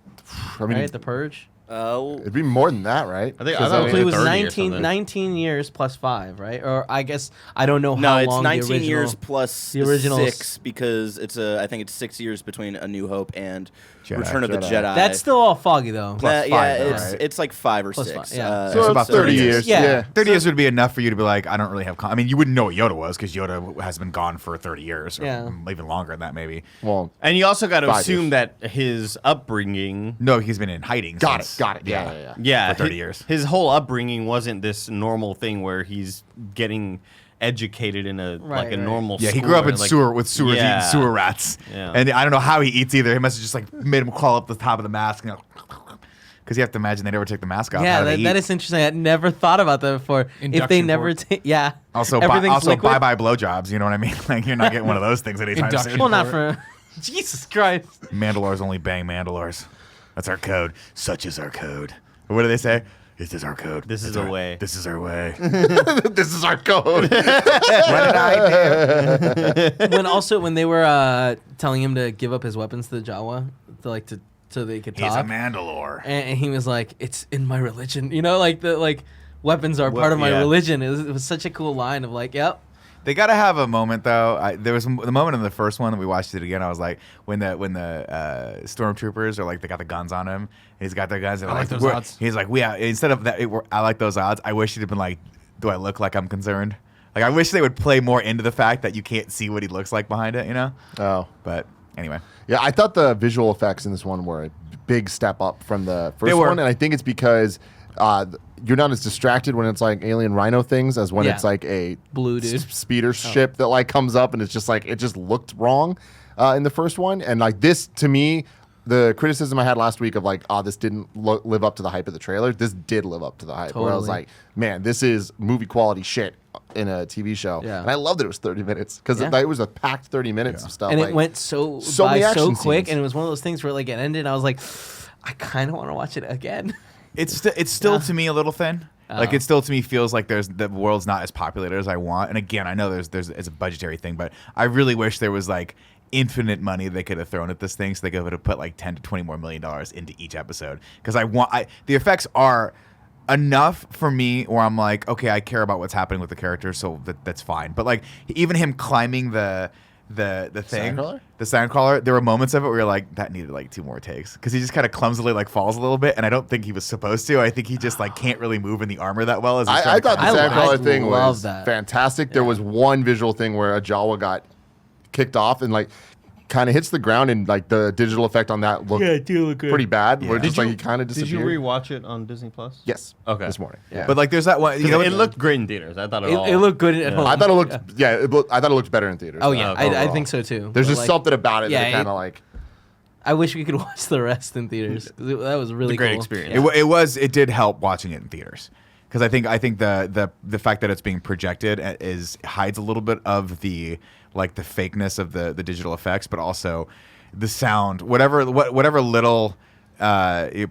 [SPEAKER 1] I mean,
[SPEAKER 3] Right, the Purge.
[SPEAKER 1] it'd be more than that, right?
[SPEAKER 6] I think
[SPEAKER 3] So it was
[SPEAKER 6] 30 or
[SPEAKER 3] 19,
[SPEAKER 6] something.
[SPEAKER 3] 19 years plus 5, right? Or I guess I don't know
[SPEAKER 4] No,
[SPEAKER 3] how
[SPEAKER 4] it's
[SPEAKER 3] long
[SPEAKER 4] 19
[SPEAKER 3] the original,
[SPEAKER 4] years plus
[SPEAKER 3] the original
[SPEAKER 4] 6 because I think it's 6 years between A New Hope and Return of the
[SPEAKER 1] Jedi.
[SPEAKER 4] Jedi.
[SPEAKER 3] That's still all foggy though.
[SPEAKER 5] Plus
[SPEAKER 4] yeah,
[SPEAKER 5] five, though,
[SPEAKER 4] it's
[SPEAKER 5] right?
[SPEAKER 4] it's like 5 or
[SPEAKER 3] Plus
[SPEAKER 4] 6.
[SPEAKER 3] five, yeah.
[SPEAKER 1] So about 30 years.
[SPEAKER 3] Yeah.
[SPEAKER 5] 30 years would be enough for you to be like, I don't really have. I mean, you wouldn't know what Yoda was because Yoda has been gone for 30 years, or even longer than that, maybe.
[SPEAKER 1] Well,
[SPEAKER 6] And you also got to
[SPEAKER 1] 5
[SPEAKER 6] assume
[SPEAKER 1] years.
[SPEAKER 6] that his upbringing.
[SPEAKER 5] No, he's been in hiding.
[SPEAKER 1] got
[SPEAKER 5] since,
[SPEAKER 1] it. Yeah.
[SPEAKER 6] Yeah,
[SPEAKER 5] For 30 years.
[SPEAKER 6] His whole upbringing wasn't this normal thing where he's getting educated in a
[SPEAKER 3] Right.
[SPEAKER 6] normal
[SPEAKER 5] Yeah, he
[SPEAKER 6] school
[SPEAKER 5] grew up
[SPEAKER 6] or
[SPEAKER 5] in
[SPEAKER 6] like-
[SPEAKER 5] sewer with sewers
[SPEAKER 6] Yeah.
[SPEAKER 5] eating sewer rats.
[SPEAKER 6] Yeah.
[SPEAKER 5] And I don't know how he eats either. He must have just like made him crawl up the top of the mask. Because you have to imagine they never take the mask off.
[SPEAKER 3] Yeah,
[SPEAKER 5] How do they
[SPEAKER 3] that
[SPEAKER 5] eat?
[SPEAKER 3] is interesting. I had never thought about that before. If they
[SPEAKER 2] Induction
[SPEAKER 3] never
[SPEAKER 2] port.
[SPEAKER 3] take, yeah.
[SPEAKER 5] Also,
[SPEAKER 3] everything's liquid.
[SPEAKER 5] bye-bye blowjobs. You know what I mean? Like, you're not getting one of those things anytime
[SPEAKER 2] Induction.
[SPEAKER 5] soon.
[SPEAKER 3] Well, not for Jesus Christ.
[SPEAKER 5] Mandalores only bang Mandalores. That's our code. Such is our code. What do they say? This is our code.
[SPEAKER 6] This is
[SPEAKER 5] It's
[SPEAKER 6] the
[SPEAKER 5] our-
[SPEAKER 6] way.
[SPEAKER 5] This is our way.
[SPEAKER 1] This is our code.
[SPEAKER 5] What did I do?
[SPEAKER 3] when they were telling him to give up his weapons to the Jawa, so they could
[SPEAKER 5] He's a
[SPEAKER 3] talk,
[SPEAKER 5] Mandalore.
[SPEAKER 3] and he was like, "It's in my religion," the weapons are part of my
[SPEAKER 5] yeah.
[SPEAKER 3] religion. It was such a cool line of like, "Yep."
[SPEAKER 5] They got to have a moment though. There was the moment in the first one that we watched it again. I was like, when the stormtroopers are like, they got the guns on him. And he's got their guns. And
[SPEAKER 2] I like those
[SPEAKER 5] we're-
[SPEAKER 2] odds.
[SPEAKER 5] He's like, instead of that, I like those odds. I wish he'd have been like, do I look like I'm concerned? Like, I wish they would play more into the fact that you can't see what he looks like behind it. You know?
[SPEAKER 1] Oh.
[SPEAKER 5] But anyway,
[SPEAKER 1] Yeah, I thought the visual effects in this one were a big step up from the first
[SPEAKER 5] They were.
[SPEAKER 1] one, and I think it's because you're not as distracted when it's like alien rhino things as when
[SPEAKER 3] Yeah.
[SPEAKER 1] it's like a
[SPEAKER 3] Blue dude.
[SPEAKER 1] speeder ship that like comes up and it's just like it just looked wrong in the first one, and like this to me. The criticism I had last week of like, this didn't live up to the hype of the trailer. This did live up to the hype. Where I was
[SPEAKER 3] Totally.
[SPEAKER 1] like, man, this is movie quality shit in a TV show.
[SPEAKER 3] Yeah.
[SPEAKER 1] And I love that it was 30 minutes because
[SPEAKER 3] Yeah.
[SPEAKER 1] it was a packed 30 minutes of stuff.
[SPEAKER 3] And
[SPEAKER 1] like,
[SPEAKER 3] it went so
[SPEAKER 1] many
[SPEAKER 3] by so
[SPEAKER 1] action
[SPEAKER 3] quick,
[SPEAKER 1] scenes.
[SPEAKER 3] and it was one of those things where like it ended. And I was like, I kind of want to watch it again.
[SPEAKER 5] it's still to me a little thin. Like,
[SPEAKER 3] Oh.
[SPEAKER 5] it still to me feels like the world's not as populated as I want. And again, I know there's it's a budgetary thing, but I really wish there was like infinite money they could have thrown at this thing, so they could have put like $10 to $20 more million into each episode. Because the effects are enough for me where I'm like, okay, I care about what's happening with the character, so that's fine. But like even him climbing the thing,
[SPEAKER 1] Sandcrawler?
[SPEAKER 5] the sandcrawler, there were moments of it where you're like, that needed like 2 more takes, because he just kind of clumsily like falls a little bit, and I don't think he was supposed to. I think he just like can't really move in the armor that well. As he's
[SPEAKER 1] I
[SPEAKER 5] trying to
[SPEAKER 1] thought the
[SPEAKER 5] climb
[SPEAKER 3] I
[SPEAKER 1] Sandcrawler thing
[SPEAKER 3] love
[SPEAKER 1] was
[SPEAKER 3] that.
[SPEAKER 1] fantastic. There was one visual thing where a Jawa got kicked off and like kind of hits the ground, and like the digital effect on that looked pretty bad. Where
[SPEAKER 5] Yeah.
[SPEAKER 1] just like he kind of
[SPEAKER 6] Did
[SPEAKER 1] disappeared.
[SPEAKER 6] you rewatch it on Disney Plus?
[SPEAKER 1] Yes.
[SPEAKER 6] Okay.
[SPEAKER 1] This morning. Yeah.
[SPEAKER 5] But like there's that one, you know,
[SPEAKER 6] it looked great in theaters. I thought
[SPEAKER 3] It looked good at home.
[SPEAKER 1] I thought it looked. I thought it looked better in theaters.
[SPEAKER 3] Oh yeah, I
[SPEAKER 1] overall.
[SPEAKER 3] think so too.
[SPEAKER 1] There's
[SPEAKER 3] But,
[SPEAKER 1] just
[SPEAKER 3] like,
[SPEAKER 1] something about it
[SPEAKER 3] yeah,
[SPEAKER 1] that kind of like.
[SPEAKER 3] I wish we could watch the rest in theaters. 'Cause that was really
[SPEAKER 6] great
[SPEAKER 3] cool.
[SPEAKER 6] experience.
[SPEAKER 3] Yeah.
[SPEAKER 5] it did help watching it in theaters, because I think the fact that it's being projected hides a little bit of the fakeness of the digital effects, but also the sound, whatever little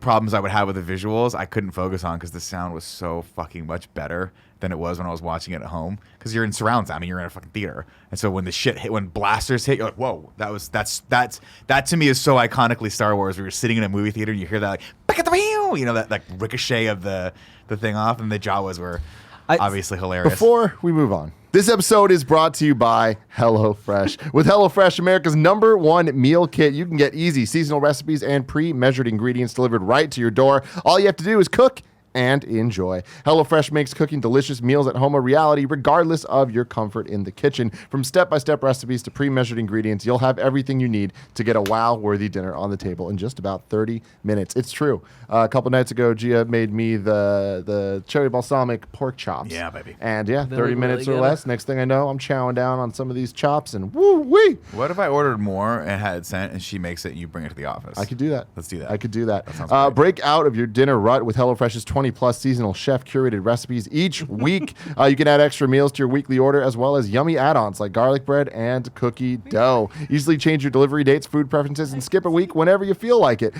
[SPEAKER 5] problems I would have with the visuals, I couldn't focus on because the sound was so fucking much better than it was when I was watching it at home. Because you're in surround sound, I mean, you're in a fucking theater, and so when the shit hit, when blasters hit, you're like, whoa, that to me is so iconically Star Wars. Where you're sitting in a movie theater and you hear that like, back at the wheel, you know, that like ricochet of the thing off, and the Jawas were obviously hilarious.
[SPEAKER 1] Before we move on, this episode is brought to you by HelloFresh. With HelloFresh, America's #1 meal kit, you can get easy seasonal recipes and pre-measured ingredients delivered right to your door. All you have to do is cook and enjoy. HelloFresh makes cooking delicious meals at home a reality regardless of your comfort in the kitchen. From step-by-step recipes to pre-measured ingredients, you'll have everything you need to get a wow-worthy dinner on the table in just about 30 minutes. It's true. A couple nights ago, Gia made me the cherry balsamic pork chops.
[SPEAKER 5] Yeah, baby.
[SPEAKER 1] And yeah,
[SPEAKER 3] They
[SPEAKER 1] 30
[SPEAKER 3] look
[SPEAKER 1] minutes
[SPEAKER 3] really
[SPEAKER 1] or
[SPEAKER 3] good.
[SPEAKER 1] less. Next thing I know, I'm chowing down on some of these chops and woo-wee.
[SPEAKER 5] What if I ordered more and had it sent, and she makes it, and you bring it to the office?
[SPEAKER 1] I could do that.
[SPEAKER 5] Let's do that.
[SPEAKER 1] I could do that.
[SPEAKER 5] sounds great.
[SPEAKER 1] Break out of your dinner rut with HelloFresh's 20-plus seasonal chef-curated recipes each week. You can add extra meals to your weekly order as well as yummy add-ons like garlic bread and cookie dough. Easily change your delivery dates, food preferences, and skip a week whenever you feel like it.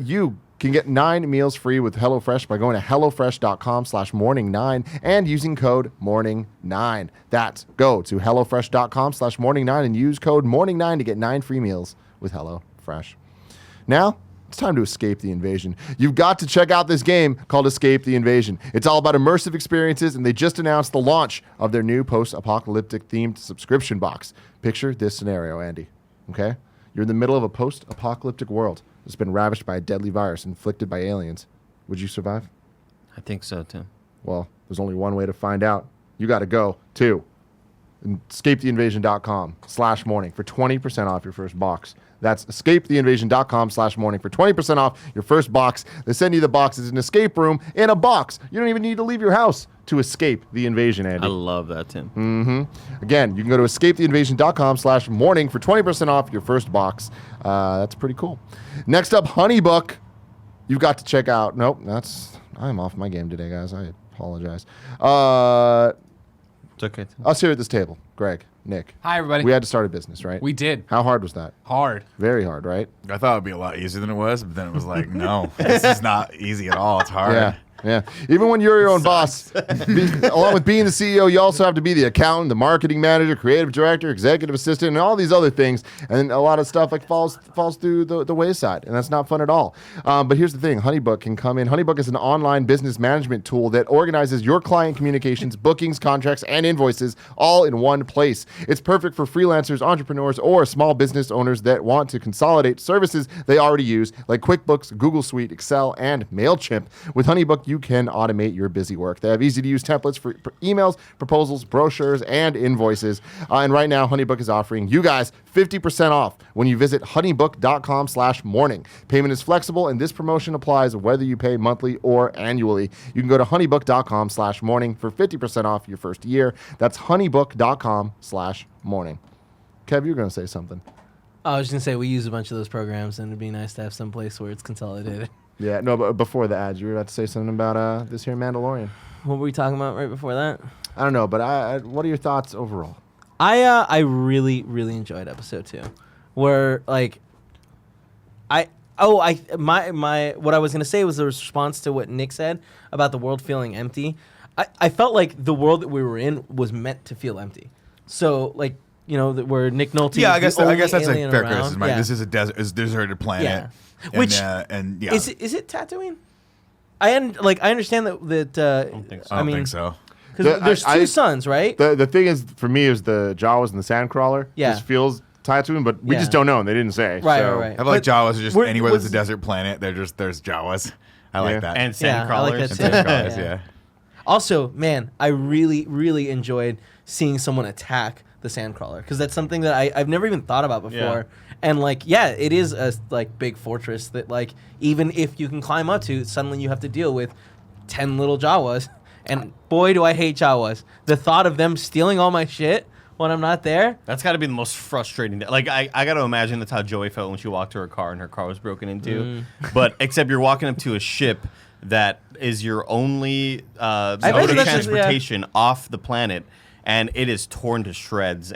[SPEAKER 1] You can get 9 meals free with HelloFresh by going to HelloFresh.com/morning9 and using code morning9. That's go to HelloFresh.com/morning9 and use code morning9 to get 9 free meals with HelloFresh. Now, it's time to escape the invasion. You've got to check out this game called Escape the Invasion. It's all about immersive experiences, and they just announced the launch of their new post-apocalyptic themed subscription box. Picture this scenario, Andy. Okay? You're in the middle of a post-apocalyptic world that's been ravaged by a deadly virus inflicted by aliens. Would you survive?
[SPEAKER 6] I think so too.
[SPEAKER 1] Well, there's only one way to find out. You got to go to escapetheinvasion.com/morning for 20% off your first box. That's escapetheinvasion.com/morning for 20% off your first box. They send you the box. It's an escape room in a box. You don't even need to leave your house to escape the invasion, Andy.
[SPEAKER 6] I love that, Tim.
[SPEAKER 1] Again, you can go to escapetheinvasion.com/morning for 20% off your first box. That's pretty cool. Next up, HoneyBook. You've got to check out. Nope, I'm off my game today, guys. I apologize.
[SPEAKER 6] It's okay. Tim.
[SPEAKER 1] Us here at this table, Greg, Nick.
[SPEAKER 2] Hi, everybody.
[SPEAKER 1] We had to start a business, right?
[SPEAKER 2] We did.
[SPEAKER 1] How hard was that?
[SPEAKER 2] Hard.
[SPEAKER 1] Very hard, right?
[SPEAKER 5] I thought it would be a lot easier than it was, but then it was like, no, this is not easy at all. It's hard.
[SPEAKER 1] Yeah. Yeah. Even when you're your own boss, along with being the CEO, you also have to be the accountant, the marketing manager, creative director, executive assistant, and all these other things. And a lot of stuff like falls through the wayside, and that's not fun at all. But here's the thing: HoneyBook can come in. HoneyBook is an online business management tool that organizes your client communications, bookings, contracts, and invoices all in one place. It's perfect for freelancers, entrepreneurs, or small business owners that want to consolidate services they already use, like QuickBooks, Google Suite, Excel, and MailChimp. With HoneyBook, you can automate your busy work. They have easy-to-use templates for emails, proposals, brochures, and invoices. And right now, HoneyBook is offering you guys 50% off when you visit honeybook.com/morning. Payment is flexible, and this promotion applies whether you pay monthly or annually. You can go to honeybook.com/morning for 50% off your first year. That's honeybook.com/morning. Kev, you're going to say something.
[SPEAKER 3] I was just gonna say we use a bunch of those programs, and it'd be nice to have some place where it's consolidated.
[SPEAKER 1] Yeah, no, but before the ads, you were about to say something about this here Mandalorian.
[SPEAKER 3] What were we talking about right before that?
[SPEAKER 1] I don't know, but what are your thoughts overall?
[SPEAKER 3] I really enjoyed episode 2, where like what I was gonna say was a response to what Nick said about the world feeling empty. I felt like the world that we were in was meant to feel empty. So like, you know, where Nick Nolte.
[SPEAKER 5] Yeah, I
[SPEAKER 3] is
[SPEAKER 5] guess
[SPEAKER 3] the
[SPEAKER 5] that's
[SPEAKER 3] only
[SPEAKER 5] a
[SPEAKER 3] alien
[SPEAKER 5] fair
[SPEAKER 3] around.
[SPEAKER 5] criticism. Right?
[SPEAKER 3] Yeah.
[SPEAKER 5] This is a deserted planet.
[SPEAKER 3] Yeah.
[SPEAKER 5] And,
[SPEAKER 3] Which
[SPEAKER 5] and yeah,
[SPEAKER 3] is it Tatooine? I understand that.
[SPEAKER 6] I don't think so.
[SPEAKER 5] I don't think so.
[SPEAKER 3] Because there's two suns, right?
[SPEAKER 1] The thing is, for me, is the Jawas and the Sandcrawler.
[SPEAKER 3] Yeah.
[SPEAKER 1] This feels Tatooine, but we
[SPEAKER 3] Yeah.
[SPEAKER 1] just don't know, and they didn't say.
[SPEAKER 3] Right,
[SPEAKER 1] so.
[SPEAKER 3] right.
[SPEAKER 5] I feel like Jawas are just
[SPEAKER 3] we're-
[SPEAKER 5] anywhere there's a
[SPEAKER 3] was-
[SPEAKER 5] desert planet. There's Jawas. I
[SPEAKER 1] Yeah.
[SPEAKER 5] like that.
[SPEAKER 6] And
[SPEAKER 3] Yeah, I like
[SPEAKER 6] sandcrawlers.
[SPEAKER 3] that
[SPEAKER 5] And
[SPEAKER 3] too.
[SPEAKER 5] sandcrawlers,
[SPEAKER 3] Yeah.
[SPEAKER 5] yeah.
[SPEAKER 3] Also, man, I really enjoyed seeing someone attack the Sandcrawler, because that's something that I've never even thought about before.
[SPEAKER 6] Yeah.
[SPEAKER 3] And like, yeah, it is a like big fortress that like even if you can climb up to, suddenly you have to deal with 10 little Jawas. And boy, do I hate Jawas. The thought of them stealing all my shit when I'm not there.
[SPEAKER 6] That's got to be the most frustrating. Like, I got to imagine that's how Joey felt when she walked to her car and her car was broken into. But except you're walking up to a ship that is your only mode
[SPEAKER 3] bet
[SPEAKER 6] of
[SPEAKER 3] that's just-
[SPEAKER 6] transportation off the planet, and it is torn to shreds.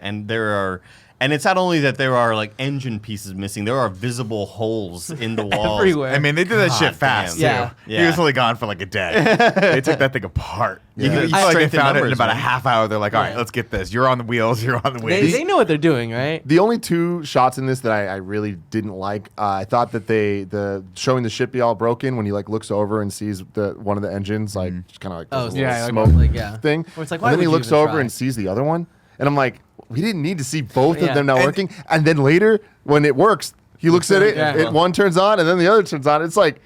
[SPEAKER 6] And it's not only that there are like engine pieces missing, there are visible holes in the walls.
[SPEAKER 3] Everywhere.
[SPEAKER 5] I mean, they did that shit
[SPEAKER 6] God
[SPEAKER 5] fast,
[SPEAKER 3] damn.
[SPEAKER 5] too.
[SPEAKER 6] Yeah.
[SPEAKER 5] He was only gone for like a day. They took that thing apart.
[SPEAKER 1] Yeah.
[SPEAKER 5] You
[SPEAKER 6] I
[SPEAKER 5] feel like they
[SPEAKER 6] strengthen
[SPEAKER 5] found it in
[SPEAKER 6] numbers,
[SPEAKER 5] about a
[SPEAKER 6] man.
[SPEAKER 5] half hour. They're like, all right,
[SPEAKER 3] Yeah.
[SPEAKER 5] let's get this. You're on the wheels. You're on the wheels.
[SPEAKER 3] They know what they're doing, right?
[SPEAKER 1] The only two shots in this that I really didn't like, I thought that the showing the ship be all broken when he like looks over and sees one of the engines like just kind of like
[SPEAKER 3] Oh,
[SPEAKER 1] this
[SPEAKER 2] yeah,
[SPEAKER 1] little
[SPEAKER 2] like-
[SPEAKER 1] smoke
[SPEAKER 3] like, yeah.
[SPEAKER 1] thing.
[SPEAKER 3] Where it's like,
[SPEAKER 1] and
[SPEAKER 3] why
[SPEAKER 1] then he
[SPEAKER 3] would you
[SPEAKER 1] looks
[SPEAKER 3] even
[SPEAKER 1] over
[SPEAKER 3] try?
[SPEAKER 1] and sees the other one, and I'm like, we didn't need to see both
[SPEAKER 3] Yeah.
[SPEAKER 1] of them not
[SPEAKER 5] And-
[SPEAKER 1] working. And then later when it works, he looks at it,
[SPEAKER 2] Yeah.
[SPEAKER 1] one turns on and then the other turns on. It's like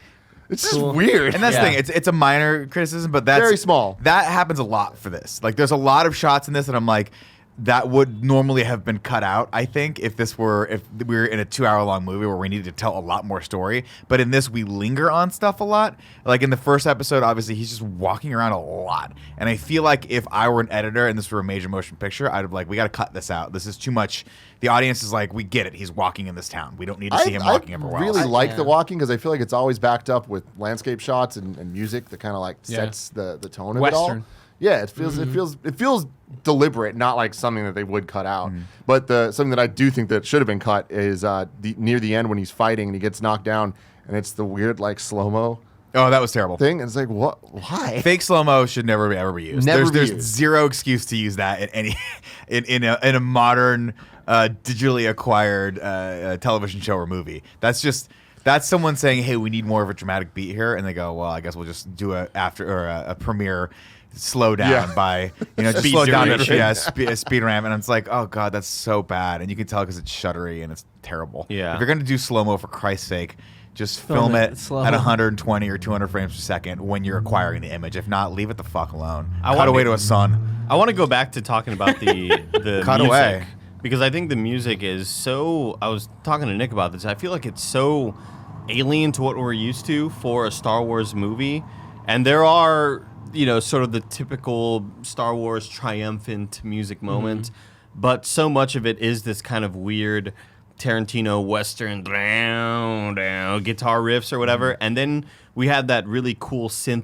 [SPEAKER 1] It's just weird.
[SPEAKER 5] And that's the thing. It's a minor criticism, but that's
[SPEAKER 1] Very small.
[SPEAKER 5] That happens a lot for this. Like, there's a lot of shots in this that I'm like, that would normally have been cut out, I think, if we were in a 2-hour-long movie where we needed to tell a lot more story. But in this, we linger on stuff a lot. Like in the first episode, obviously, he's just walking around a lot. And I feel like if I were an editor and this were a major motion picture, I'd be like, we got to cut this out. This is too much. The audience is like, we get it. He's walking in this town. We don't need to see him walking everywhere else.
[SPEAKER 1] I really like the walking because I feel like it's always backed up with landscape shots and music that kind of like sets the tone of it all.
[SPEAKER 2] Western.
[SPEAKER 1] Yeah, it feels deliberate, not like something that they would cut out. But something that I do think that should have been cut is near the end when he's fighting and he gets knocked down, and it's the weird like slow-mo
[SPEAKER 5] Oh, that was terrible.
[SPEAKER 1] thing. And it's like, what? Why?
[SPEAKER 5] Fake slow-mo should never ever be used.
[SPEAKER 1] Never be
[SPEAKER 5] there's
[SPEAKER 1] used.
[SPEAKER 5] zero excuse to use that in any in a modern digitally acquired television show or movie. That's someone saying, "Hey, we need more of a dramatic beat here," and they go, "Well, I guess we'll just do a premiere slow down by just
[SPEAKER 6] Speed
[SPEAKER 5] slow down
[SPEAKER 6] duration.
[SPEAKER 5] speed ramp." And it's like, oh god, that's so bad, and you can tell because it's shuddery and it's terrible.
[SPEAKER 6] Yeah.
[SPEAKER 5] If you're gonna do slow-mo, for Christ's sake, just film it
[SPEAKER 3] slow.
[SPEAKER 5] at 120 or 200 frames per second when you're acquiring the image. If not, leave it the fuck alone.
[SPEAKER 6] I
[SPEAKER 5] Cut
[SPEAKER 6] wanna
[SPEAKER 5] away
[SPEAKER 6] be-
[SPEAKER 5] to a sun.
[SPEAKER 6] I want to go back to talking about the
[SPEAKER 5] Cut
[SPEAKER 6] music,
[SPEAKER 5] away.
[SPEAKER 6] because I think the music is so. I was talking to Nick about this. I feel like it's so alien to what we're used to for a Star Wars movie, and there are sort of the typical Star Wars triumphant music moment, but so much of it is this kind of weird Tarantino Western down guitar riffs or whatever, and then we had that really cool synth.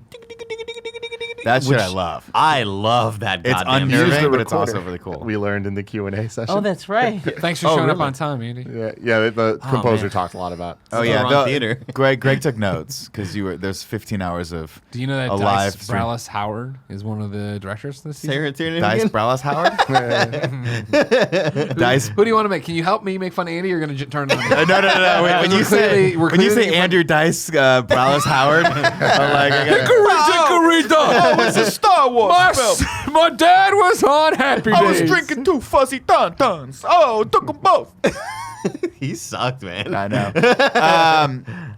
[SPEAKER 5] That shit
[SPEAKER 6] which
[SPEAKER 5] I love.
[SPEAKER 6] I love that.
[SPEAKER 5] It's
[SPEAKER 6] goddamn
[SPEAKER 1] Use
[SPEAKER 5] unnerving,
[SPEAKER 1] the
[SPEAKER 5] but it's
[SPEAKER 1] recorder
[SPEAKER 5] also really cool.
[SPEAKER 1] We learned in the Q&A session.
[SPEAKER 3] Oh, that's right.
[SPEAKER 2] Thanks for
[SPEAKER 5] Oh,
[SPEAKER 2] showing up
[SPEAKER 5] really?
[SPEAKER 2] on time, Andy.
[SPEAKER 1] Yeah, the composer
[SPEAKER 6] man.
[SPEAKER 1] talked a lot about.
[SPEAKER 5] Oh
[SPEAKER 6] the
[SPEAKER 5] yeah,
[SPEAKER 6] wrong theater.
[SPEAKER 5] Greg took notes because there's 15 hours of
[SPEAKER 2] Do you know that
[SPEAKER 5] a live
[SPEAKER 2] Dice
[SPEAKER 5] stream.
[SPEAKER 2] Brallis Howard is one of the directors this
[SPEAKER 6] Say
[SPEAKER 2] season?
[SPEAKER 6] her name
[SPEAKER 5] Dice
[SPEAKER 6] again?
[SPEAKER 5] Brallis Howard. Dice.
[SPEAKER 2] Who do you want to make? Can you help me make fun of Andy? Or you're gonna turn it on?
[SPEAKER 5] No. Wait, when you say
[SPEAKER 2] we're
[SPEAKER 5] when you say
[SPEAKER 2] clearly-
[SPEAKER 5] Andrew Dice Brallis Howard, I'm like, I got
[SPEAKER 2] Oh,
[SPEAKER 5] it's a Star Wars film.
[SPEAKER 2] my dad was on Happy
[SPEAKER 5] I was
[SPEAKER 2] Days.
[SPEAKER 5] drinking 2 fuzzy Tauntauns. Oh, took them both.
[SPEAKER 6] He sucked, man.
[SPEAKER 5] I know.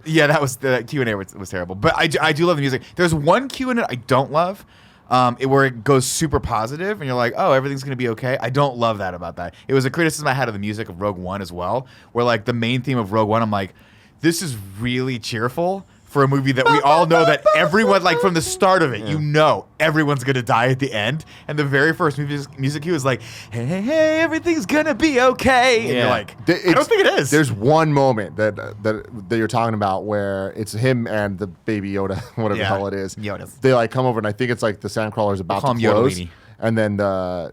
[SPEAKER 5] Yeah, the Q&A was terrible. But I do love the music. There's one Q&A I don't love, where it goes super positive, and you're like, oh, everything's going to be okay. I don't love that about that. It was a criticism I had of the music of Rogue One as well, where like the main theme of Rogue One, I'm like, this is really cheerful for a movie that we all know that everyone, like from the start of it, everyone's gonna die at the end. And the very first music cue is like, hey, everything's gonna be okay. And you're like, I don't think it is.
[SPEAKER 1] There's one moment that you're talking about where it's him and the baby Yoda, whatever the hell it is.
[SPEAKER 5] Yoda.
[SPEAKER 1] They like come over, and I think it's like the Sandcrawler's about
[SPEAKER 5] We'll
[SPEAKER 1] to
[SPEAKER 5] call him
[SPEAKER 1] close.
[SPEAKER 5] Yodelini.
[SPEAKER 1] And then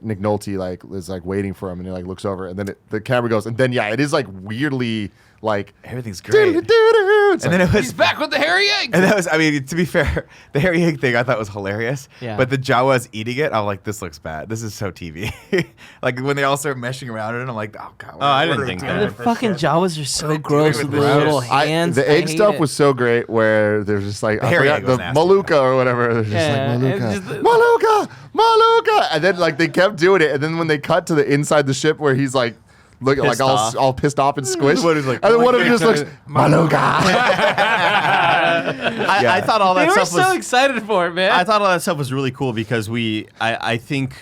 [SPEAKER 1] Nick Nolte like is like waiting for him, and he like looks over, and then the camera goes, and then it is like weirdly like
[SPEAKER 5] Everything's great.
[SPEAKER 1] doo-doo-doo-doo. It's
[SPEAKER 5] And
[SPEAKER 1] like-
[SPEAKER 5] then it was
[SPEAKER 2] He's back with the hairy egg.
[SPEAKER 5] And that was, I mean, to be fair, the hairy egg thing I thought was hilarious.
[SPEAKER 3] Yeah.
[SPEAKER 5] But the Jawas eating it, I'm like, this looks bad. This is so TV. Like when they all start meshing around it, I'm like, oh god.
[SPEAKER 6] I
[SPEAKER 5] what
[SPEAKER 6] didn't
[SPEAKER 5] are we
[SPEAKER 6] think
[SPEAKER 5] doing?
[SPEAKER 6] that.
[SPEAKER 3] The fucking Jawas are so gross with
[SPEAKER 5] with
[SPEAKER 3] the
[SPEAKER 5] gross.
[SPEAKER 3] little hands.
[SPEAKER 1] the
[SPEAKER 3] I
[SPEAKER 1] egg
[SPEAKER 3] hate
[SPEAKER 1] stuff
[SPEAKER 3] it.
[SPEAKER 1] was so great where there's just like I
[SPEAKER 5] hairy
[SPEAKER 1] forgot
[SPEAKER 5] egg was
[SPEAKER 1] the
[SPEAKER 5] nasty.
[SPEAKER 1] Maluka or whatever. There's
[SPEAKER 3] Yeah,
[SPEAKER 1] just like
[SPEAKER 3] it's
[SPEAKER 1] Maluka,
[SPEAKER 3] just-
[SPEAKER 1] Maluka, and then like they kept doing it, and then when they cut to the inside the ship where he's like looking like
[SPEAKER 6] Pissed off.
[SPEAKER 1] all pissed off and squished,
[SPEAKER 5] What is like,
[SPEAKER 1] and then one of them
[SPEAKER 2] yeah.
[SPEAKER 1] just looks Maluka.
[SPEAKER 6] I thought all that
[SPEAKER 3] They were
[SPEAKER 6] stuff
[SPEAKER 3] so
[SPEAKER 6] was.
[SPEAKER 3] excited for it, man.
[SPEAKER 6] I thought all that stuff was really cool because I think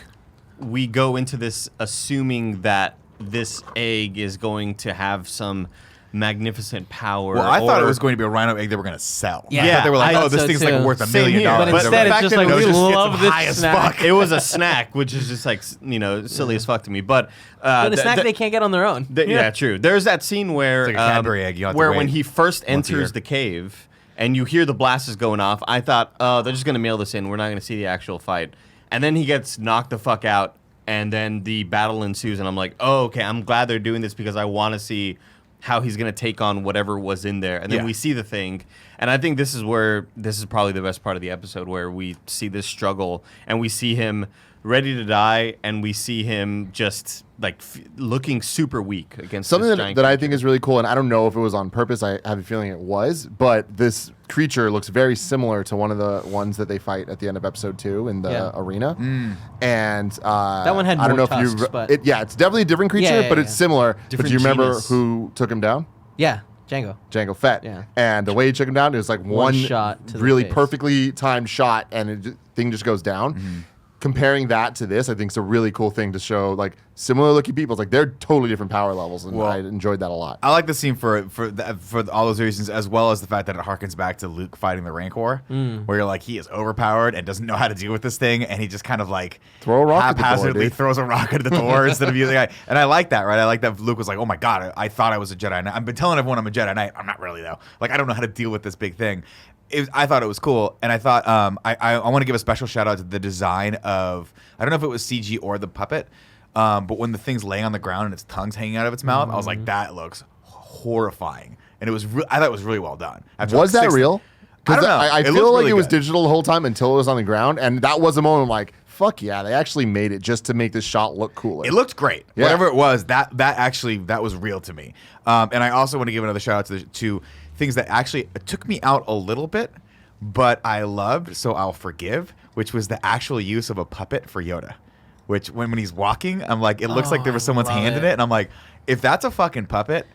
[SPEAKER 6] we go into this assuming that this egg is going to have some magnificent power.
[SPEAKER 5] Well, I thought it
[SPEAKER 6] or-
[SPEAKER 5] was going to be a rhino egg they were going to sell.
[SPEAKER 3] Yeah.
[SPEAKER 5] I thought they were like,
[SPEAKER 3] I
[SPEAKER 5] oh,
[SPEAKER 3] thought
[SPEAKER 5] this
[SPEAKER 3] so
[SPEAKER 5] thing's
[SPEAKER 3] too.
[SPEAKER 5] like worth $1
[SPEAKER 6] Same
[SPEAKER 5] million.
[SPEAKER 6] here,
[SPEAKER 3] but
[SPEAKER 6] but
[SPEAKER 3] instead,
[SPEAKER 6] the
[SPEAKER 3] it's
[SPEAKER 6] fact
[SPEAKER 3] just
[SPEAKER 6] that
[SPEAKER 3] like
[SPEAKER 6] it was
[SPEAKER 3] we
[SPEAKER 6] just
[SPEAKER 3] love
[SPEAKER 5] high
[SPEAKER 3] this
[SPEAKER 5] as
[SPEAKER 3] snack.
[SPEAKER 5] fuck.
[SPEAKER 6] It was a snack, which is just like silly as fuck to me. But
[SPEAKER 3] But a snack they can't get on their own.
[SPEAKER 6] yeah, true. There's that scene where
[SPEAKER 5] It's like a Cadbury egg. You have to
[SPEAKER 6] where
[SPEAKER 5] wait
[SPEAKER 6] when he first
[SPEAKER 5] once a year.
[SPEAKER 6] enters the cave and you hear the blasters going off, I thought, oh, they're just gonna mail this in. We're not gonna see the actual fight. And then he gets knocked the fuck out, and then the battle ensues, and I'm like, oh, okay. I'm glad they're doing this because I want to see how he's gonna take on whatever was in there. And then
[SPEAKER 5] Yeah.
[SPEAKER 6] we see the thing, and I think this is probably the best part of the episode where we see this struggle and we see him ready to die, and we see him just like looking super weak against
[SPEAKER 1] Something
[SPEAKER 6] this
[SPEAKER 1] that,
[SPEAKER 6] giant
[SPEAKER 1] that I
[SPEAKER 6] creature.
[SPEAKER 1] think is really cool, and I don't know if it was on purpose. I have a feeling it was, but this creature looks very similar to one of the ones that they fight at the end of episode 2 in the
[SPEAKER 3] Yeah.
[SPEAKER 1] arena. And that
[SPEAKER 3] one had
[SPEAKER 1] I don't
[SPEAKER 3] more
[SPEAKER 1] know if
[SPEAKER 3] tusks, but-
[SPEAKER 1] it's definitely a different creature,
[SPEAKER 3] Yeah,
[SPEAKER 1] but
[SPEAKER 3] yeah,
[SPEAKER 1] it's
[SPEAKER 3] yeah.
[SPEAKER 1] similar. But
[SPEAKER 6] Different
[SPEAKER 1] do you remember
[SPEAKER 6] genus.
[SPEAKER 1] who took him down?
[SPEAKER 3] Yeah.
[SPEAKER 1] Jango Fett.
[SPEAKER 3] Yeah.
[SPEAKER 1] And the way he took him down, it was like one
[SPEAKER 3] shot to the
[SPEAKER 1] really
[SPEAKER 3] face.
[SPEAKER 1] perfectly timed shot, and thing just goes down. Comparing that to this, I think is a really cool thing to show. Like similar looking people, it's like they're totally different power levels, and I enjoyed that a lot.
[SPEAKER 5] I like the scene for all those reasons, as well as the fact that it harkens back to Luke fighting the Rancor, where you're like, he is overpowered and doesn't know how to deal with this thing, and he just kind of like
[SPEAKER 1] Throw a rock at the door,
[SPEAKER 5] haphazardly
[SPEAKER 1] dude.
[SPEAKER 5] throws a rock at the door instead of using it. And I like that, right? I like that Luke was like, oh my god, I thought I was a Jedi Knight. I've been telling everyone I'm a Jedi Knight. I'm not really though. Like I don't know how to deal with this big thing. I thought it was cool, and I thought I want to give a special shout out to the design of, I don't know if it was CG or the puppet, but when the thing's laying on the ground and its tongue's hanging out of its mouth, I was like, that looks horrifying, and I thought it was really well done. After
[SPEAKER 1] Was that real?
[SPEAKER 5] I don't know.
[SPEAKER 1] I
[SPEAKER 5] It
[SPEAKER 1] feel
[SPEAKER 5] looked
[SPEAKER 1] like
[SPEAKER 5] really
[SPEAKER 1] it was
[SPEAKER 5] good.
[SPEAKER 1] digital the whole time until it was on the ground, and that was a moment I'm like, fuck yeah, they actually made it just to make this shot look cooler.
[SPEAKER 5] It looked great.
[SPEAKER 1] Yeah.
[SPEAKER 5] Whatever it was, that was real to me. And I also want to give another shout out to things that actually took me out a little bit, but I loved, so I'll forgive, which was the actual use of a puppet for Yoda. Which when he's walking, I'm like, it looks like there was someone's
[SPEAKER 3] love
[SPEAKER 5] hand in
[SPEAKER 3] it.
[SPEAKER 5] it, and I'm like, if that's a fucking puppet,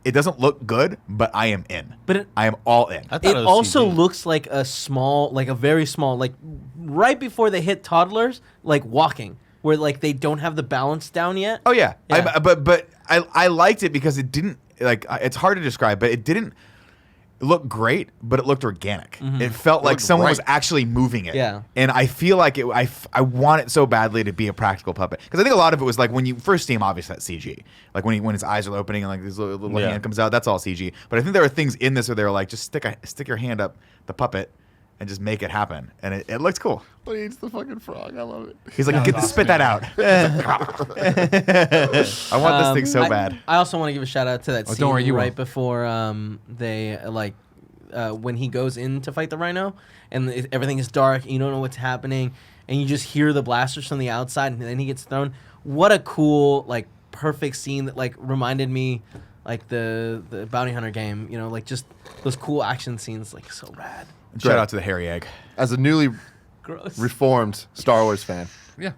[SPEAKER 5] it doesn't look good, but I am in.
[SPEAKER 3] But
[SPEAKER 5] I am all in.
[SPEAKER 6] I thought
[SPEAKER 3] It
[SPEAKER 6] was
[SPEAKER 3] also
[SPEAKER 6] CG.
[SPEAKER 3] looks like a very small, like right before they hit toddlers, like walking, where like they don't have the balance down yet.
[SPEAKER 5] Oh yeah,
[SPEAKER 3] Yeah.
[SPEAKER 5] but I liked it because it didn't it's hard to describe, but it didn't look great, but it looked organic. It felt like
[SPEAKER 1] looked
[SPEAKER 5] someone was
[SPEAKER 1] right.
[SPEAKER 5] actually moving it.
[SPEAKER 3] Yeah.
[SPEAKER 5] And I feel like I want it so badly to be a practical puppet, because I think a lot of it was like when you first see him, obviously that's CG. Like when his eyes are opening and like this little
[SPEAKER 6] Yeah.
[SPEAKER 5] hand comes out, that's all CG. But I think there were things in this where they were like, just stick your hand up the puppet and just make it happen, and it looked cool.
[SPEAKER 1] But he eats the fucking frog. I love it.
[SPEAKER 5] He's like, spit that out. I want this thing so bad.
[SPEAKER 3] I also want to give a shout out to that scene
[SPEAKER 2] don't worry, you
[SPEAKER 3] right
[SPEAKER 2] will.
[SPEAKER 3] before they when he goes in to fight the Rhino, and everything is dark, and you don't know what's happening, and you just hear the blasters from the outside, and then he gets thrown. What a cool, like, perfect scene that like reminded me, like the Bounty Hunter game. You know, like just those cool action scenes, like so rad.
[SPEAKER 5] Shout out to the hairy egg.
[SPEAKER 1] As a newly
[SPEAKER 3] Gross.
[SPEAKER 1] reformed Star Wars fan,
[SPEAKER 2] Yeah.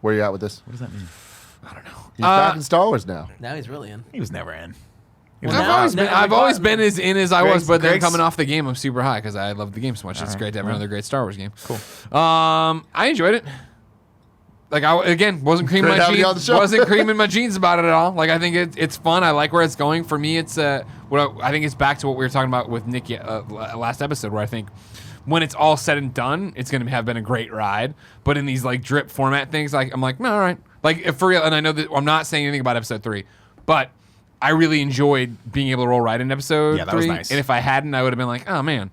[SPEAKER 1] where you at with this?
[SPEAKER 5] What does that mean?
[SPEAKER 1] He's back in Star Wars now.
[SPEAKER 3] Now he's really in.
[SPEAKER 5] He was never in.
[SPEAKER 3] Well,
[SPEAKER 2] I've
[SPEAKER 3] now-
[SPEAKER 2] always been,
[SPEAKER 3] now
[SPEAKER 2] I've
[SPEAKER 3] we
[SPEAKER 2] always
[SPEAKER 3] got-
[SPEAKER 2] been as in as I was,
[SPEAKER 5] Greg's-
[SPEAKER 2] but then
[SPEAKER 5] Greg's-
[SPEAKER 2] coming off the game, I'm super high because I love the game so much. It's
[SPEAKER 5] Alright,
[SPEAKER 2] great to have
[SPEAKER 5] well.
[SPEAKER 2] another great Star Wars game. Cool. I enjoyed it. Like wasn't creaming
[SPEAKER 1] Great
[SPEAKER 2] my
[SPEAKER 1] having you on the
[SPEAKER 2] jeans.
[SPEAKER 1] show.
[SPEAKER 2] Wasn't creaming my jeans about it at all. Like I think it's fun. I like where it's going. For me, it's I think it's back to what we were talking about with Nick last episode, where I think when it's all said and done, it's going to have been a great ride. But in these like drip format things, like I'm like, no, all right. Like if for real, and I know that I'm not saying anything about episode 3, but I really enjoyed being able to roll right in episode
[SPEAKER 5] Yeah, that
[SPEAKER 2] 3.
[SPEAKER 5] was nice.
[SPEAKER 2] And if I hadn't, I would have been like, oh man,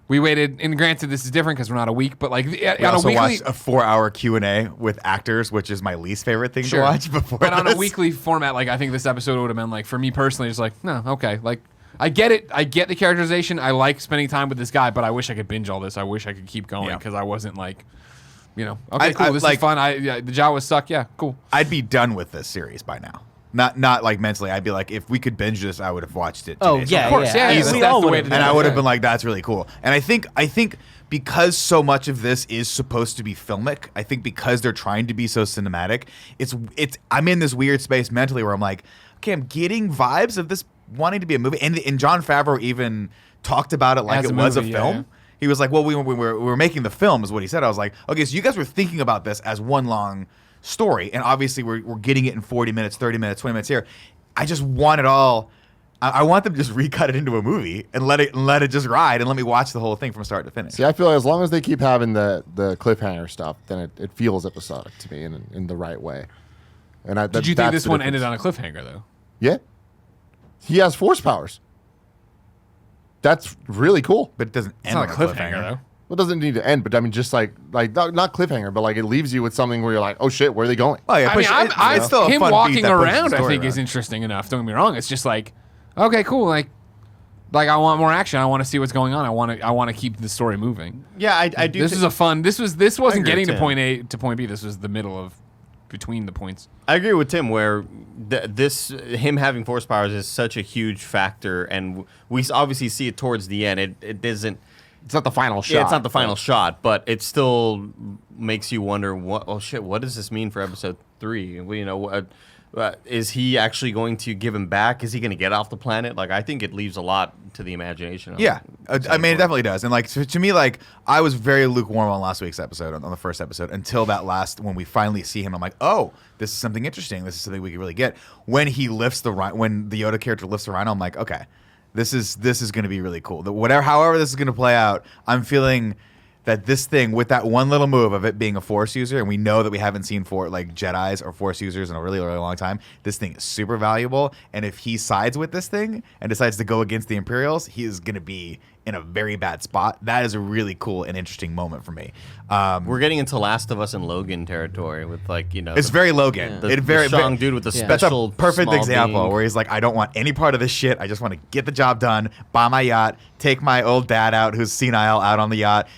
[SPEAKER 2] we waited. And granted, this is different because we're not a week, but like
[SPEAKER 5] We
[SPEAKER 2] on a
[SPEAKER 5] also
[SPEAKER 2] weekly.
[SPEAKER 5] watched a 4-hour Q&A with actors, which is my least favorite thing
[SPEAKER 2] Sure.
[SPEAKER 5] to watch before
[SPEAKER 2] But on a
[SPEAKER 5] this.
[SPEAKER 2] weekly format, like I think this episode would have been like, for me personally, just like, no, okay, like I get it, I get the characterization, I like spending time with this guy, but I wish I could binge all this. I wish I could keep going
[SPEAKER 5] Yeah.
[SPEAKER 2] because I wasn't like, okay, cool, this is
[SPEAKER 5] like-
[SPEAKER 2] fun. The Jawas suck, yeah, cool.
[SPEAKER 5] I'd be done with this series by now. Not like mentally. I'd be like, if we could binge this, I would have watched it. 2
[SPEAKER 3] Oh
[SPEAKER 5] days
[SPEAKER 3] yeah,
[SPEAKER 5] ago.
[SPEAKER 2] Of course, yeah,
[SPEAKER 3] yeah.
[SPEAKER 2] that's
[SPEAKER 3] We
[SPEAKER 2] the
[SPEAKER 3] all
[SPEAKER 2] way
[SPEAKER 3] would've
[SPEAKER 2] to
[SPEAKER 3] done
[SPEAKER 5] And
[SPEAKER 3] that.
[SPEAKER 5] I would have
[SPEAKER 2] yeah.
[SPEAKER 5] been like, that's really cool. And I think because so much of this is supposed to be filmic, I think because they're trying to be so cinematic, it's I'm in this weird space mentally where I'm like, okay, I'm getting vibes of this wanting to be a movie. And Jon Favreau even talked about it like
[SPEAKER 2] As
[SPEAKER 5] it
[SPEAKER 2] a
[SPEAKER 5] was
[SPEAKER 2] movie,
[SPEAKER 5] a
[SPEAKER 2] yeah,
[SPEAKER 5] film.
[SPEAKER 2] yeah.
[SPEAKER 5] He was like, well, we were making the film is what he said. I was like, okay, so you guys were thinking about this as one long story, and obviously we're getting it in 40 minutes, 30 minutes, 20 minutes here. I just want it all. I want them to just recut it into a movie and let it just ride and let me watch the whole thing from start to finish.
[SPEAKER 1] See, I feel like as long as they keep having the cliffhanger stuff, then it feels episodic to me in the right way. And
[SPEAKER 2] Did you think this one ended on a cliffhanger though?
[SPEAKER 1] Yeah. He has force powers. That's really cool.
[SPEAKER 5] But it doesn't
[SPEAKER 2] It's
[SPEAKER 5] end
[SPEAKER 2] not a
[SPEAKER 5] on
[SPEAKER 2] cliffhanger though.
[SPEAKER 1] Well, it doesn't need to end, but I mean, just like not cliffhanger, but like it leaves you with something where you're like, oh shit, where are they going?
[SPEAKER 5] Oh yeah,
[SPEAKER 2] I mean,
[SPEAKER 5] it's still a
[SPEAKER 2] him
[SPEAKER 5] fun beat
[SPEAKER 2] walking
[SPEAKER 5] that pushes the
[SPEAKER 2] around, I
[SPEAKER 5] story
[SPEAKER 2] think, is
[SPEAKER 5] around.
[SPEAKER 2] interesting enough. Don't get me wrong. It's just like, okay, cool. Like I want more action. I want to see what's going on. I want to keep the story moving.
[SPEAKER 6] Yeah, I do.
[SPEAKER 2] This is a fun. This wasn't
[SPEAKER 6] agree
[SPEAKER 2] getting
[SPEAKER 6] with
[SPEAKER 2] to point A to point B. This was the middle of between the points.
[SPEAKER 6] I agree with Tim where him having force powers is such a huge factor, and we obviously see it towards the end. It doesn't.
[SPEAKER 1] It's not the final shot.
[SPEAKER 6] Yeah, it's not the final shot, but it still makes you wonder. What? Oh shit! What does this mean for episode 3? is he actually going to give him back? Is he going to get off the planet? Like, I think it leaves a lot to the imagination.
[SPEAKER 5] Yeah, I mean, it definitely does. And like to me, like I was very lukewarm on last week's episode, on the first episode, until that last when we finally see him. I'm like, oh, this is something interesting. This is something we can really get. When he lifts when the Yoda character lifts the rhino, I'm like, okay, this is going to be really cool. However this is going to play out, I'm feeling that this thing, with that one little move of it being a Force user, and we know that we haven't seen Jedis or Force users in a really, really long time, this thing is super valuable. And if he sides with this thing and decides to go against the Imperials, he is going to be in a very bad spot. That is a really cool and interesting moment for me.
[SPEAKER 6] We're getting into Last of Us and Logan territory with
[SPEAKER 5] it's very Logan.
[SPEAKER 6] The very strong dude with the special.
[SPEAKER 5] That's a perfect
[SPEAKER 6] small
[SPEAKER 5] example
[SPEAKER 6] being.
[SPEAKER 5] where he's like, I don't want any part of this shit. I just want to get the job done, buy my yacht, take my old dad out who's senile out on the yacht,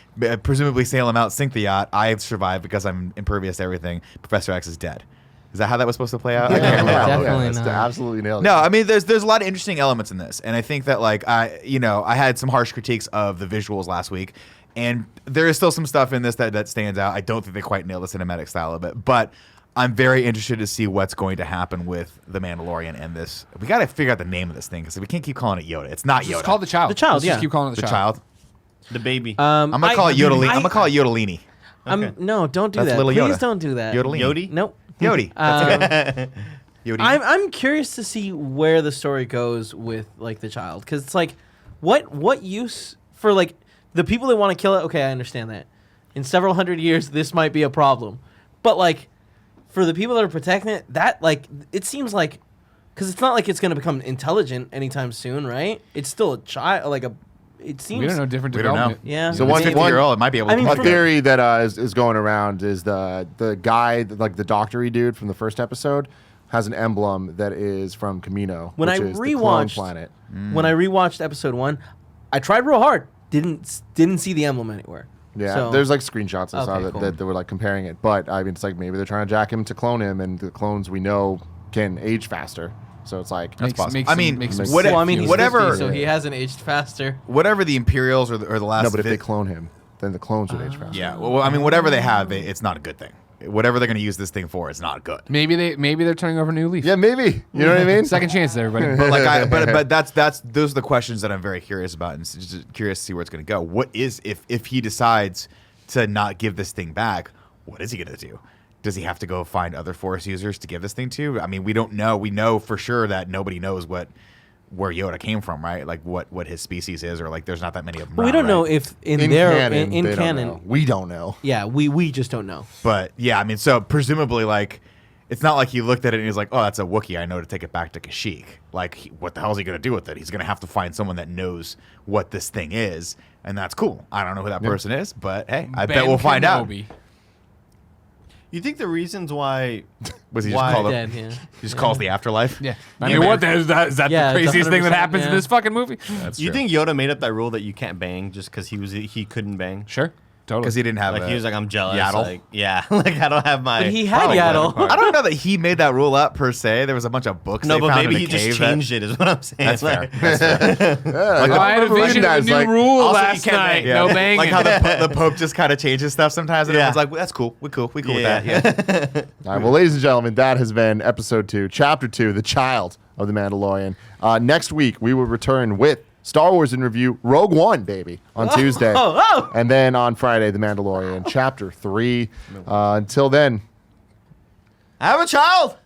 [SPEAKER 5] presumably sail him out, sink the yacht. I survived because I'm impervious to everything. Professor X is dead. Is that how that was supposed to play out? I can't remember.
[SPEAKER 3] Definitely not.
[SPEAKER 1] Absolutely nailed it.
[SPEAKER 5] No, I mean, there's a lot of interesting elements in this, and I think that I had some harsh critiques of the visuals last week, and there is still some stuff in this that stands out. I don't think they quite nail the cinematic style of it, but I'm very interested to see what's going to happen with the Mandalorian and this. We got to figure out the name of this thing because we can't keep calling it Yoda. It's not Yoda.
[SPEAKER 2] It's called the child.
[SPEAKER 3] The child,
[SPEAKER 2] Let's
[SPEAKER 3] yeah.
[SPEAKER 2] just keep calling it
[SPEAKER 5] the child.
[SPEAKER 6] The baby.
[SPEAKER 5] I'm gonna call it Yodelini. I'm gonna call it Yodelini.
[SPEAKER 3] No, don't do
[SPEAKER 5] That's
[SPEAKER 3] that.
[SPEAKER 5] little
[SPEAKER 3] Please
[SPEAKER 5] Yoda.
[SPEAKER 3] don't do that.
[SPEAKER 5] Yodelini.
[SPEAKER 6] Yodi?
[SPEAKER 3] Nope.
[SPEAKER 5] Yodi. That's good. Yodi.
[SPEAKER 3] I'm curious to see where the story goes with like the child, because it's like, what use for like the people that want to kill it? Okay, I understand that. In several hundred years, this might be a problem, but like for the people that are protecting it, that like it seems like, because it's not like it's going to become intelligent anytime soon, right? It's still a child, like a. It seems
[SPEAKER 2] We don't know different
[SPEAKER 5] We don't know.
[SPEAKER 2] development.
[SPEAKER 3] Yeah.
[SPEAKER 5] So
[SPEAKER 3] I
[SPEAKER 5] one
[SPEAKER 3] mean,
[SPEAKER 5] 50-year-old, it might be able to.
[SPEAKER 3] I mean,
[SPEAKER 1] A
[SPEAKER 3] from-
[SPEAKER 1] theory that is going around is the guy, like the doctory dude from the first episode, has an emblem that is from Camino,
[SPEAKER 3] When
[SPEAKER 1] which
[SPEAKER 3] I
[SPEAKER 1] is the clone
[SPEAKER 3] rewatched
[SPEAKER 1] planet.
[SPEAKER 3] when I rewatched episode 1, I tried real hard. Didn't see the emblem anywhere.
[SPEAKER 1] Yeah,
[SPEAKER 3] So-
[SPEAKER 1] there's like screenshots I saw
[SPEAKER 3] Okay,
[SPEAKER 1] that,
[SPEAKER 3] cool.
[SPEAKER 1] that were like comparing it, but I mean it's like maybe they're trying to jack him to clone him, and the clones we know can age faster. So it's like
[SPEAKER 2] Makes-
[SPEAKER 5] possible.
[SPEAKER 2] makes
[SPEAKER 5] I
[SPEAKER 2] some-
[SPEAKER 5] mean,
[SPEAKER 2] makes some
[SPEAKER 1] what-
[SPEAKER 2] sense.
[SPEAKER 3] Well, I mean, he's
[SPEAKER 5] whatever-
[SPEAKER 3] 50, so he hasn't aged faster.
[SPEAKER 5] whatever the Imperials or the last.
[SPEAKER 1] no, but if they clone him, then the clones would age faster.
[SPEAKER 5] yeah, well, I mean, whatever they have, it's not a good thing. Whatever they're going to use this thing for, it's not good.
[SPEAKER 2] Maybe they're turning over a new leaf.
[SPEAKER 1] Yeah, maybe. You know what I mean?
[SPEAKER 2] Second chance, everybody.
[SPEAKER 5] But that's those are the questions that I'm very curious about, and just curious to see where it's going to go. What is if he decides to not give this thing back? What is he going to do? Does he have to go find other Force users to give this thing to? I mean, we don't know. We know for sure that nobody knows where Yoda came from, right? Like what his species is, or like there's not that many of them.
[SPEAKER 3] But we
[SPEAKER 5] around,
[SPEAKER 3] don't know
[SPEAKER 5] right?
[SPEAKER 3] if in
[SPEAKER 1] they
[SPEAKER 3] canon,
[SPEAKER 1] don't know. We don't know.
[SPEAKER 3] yeah, we just don't know.
[SPEAKER 5] But yeah, I mean, so presumably, like, it's not like he looked at it and he's like, "Oh, that's a Wookiee. I know to take it back to Kashyyyk." Like, what the hell is he gonna do with it? He's gonna have to find someone that knows what this thing is, and that's cool. I don't know who that person is, but hey, I bet we'll find out.
[SPEAKER 2] Kenobi.
[SPEAKER 6] You think the reasons why
[SPEAKER 5] Was he
[SPEAKER 6] Why?
[SPEAKER 5] just called?
[SPEAKER 3] Dead, yeah.
[SPEAKER 5] He just calls the afterlife.
[SPEAKER 2] Yeah. I mean, what is that? Is that
[SPEAKER 3] Yeah,
[SPEAKER 2] the
[SPEAKER 3] it's
[SPEAKER 2] craziest thing that
[SPEAKER 3] 100%,
[SPEAKER 2] happens in
[SPEAKER 3] yeah.
[SPEAKER 2] this fucking movie?
[SPEAKER 5] That's
[SPEAKER 6] you
[SPEAKER 5] true.
[SPEAKER 6] think Yoda made up that rule that you can't bang just because he couldn't bang?
[SPEAKER 2] Sure. Totally.
[SPEAKER 5] Because he didn't have
[SPEAKER 6] Like
[SPEAKER 5] a
[SPEAKER 6] he was like, I'm jealous.
[SPEAKER 5] Yaddle?
[SPEAKER 6] Like, yeah, like I don't have my.
[SPEAKER 3] But he had
[SPEAKER 6] Probably
[SPEAKER 3] Yaddle.
[SPEAKER 6] part.
[SPEAKER 5] I don't know that he made that rule up per se. There was a bunch of books.
[SPEAKER 6] No,
[SPEAKER 5] they
[SPEAKER 6] but
[SPEAKER 5] found
[SPEAKER 6] maybe
[SPEAKER 5] in a
[SPEAKER 6] he just
[SPEAKER 5] cave that-
[SPEAKER 6] changed it. Is what I'm saying.
[SPEAKER 5] That's fair.
[SPEAKER 6] Like,
[SPEAKER 5] That's fair.
[SPEAKER 1] Like,
[SPEAKER 2] I had a
[SPEAKER 1] remember
[SPEAKER 2] vision of a
[SPEAKER 1] guys,
[SPEAKER 2] new
[SPEAKER 1] like,
[SPEAKER 2] rule
[SPEAKER 6] also, you
[SPEAKER 2] last
[SPEAKER 6] can't
[SPEAKER 2] night.
[SPEAKER 6] bang.
[SPEAKER 5] Yeah.
[SPEAKER 2] No banging.
[SPEAKER 5] Like how the Pope just kind of changes stuff sometimes, and
[SPEAKER 6] Yeah.
[SPEAKER 5] everyone's like, well, "That's cool. We cool. We cool with
[SPEAKER 6] Yeah.
[SPEAKER 5] that." Yeah.
[SPEAKER 1] All right, well, ladies and gentlemen, that has been episode 2, chapter 2, The Child of the Mandalorian. Next week, we will return with Star Wars in review, Rogue One, baby, on Tuesday.
[SPEAKER 3] oh.
[SPEAKER 1] And then on Friday, The Mandalorian, chapter 3. Until then,
[SPEAKER 6] have a child.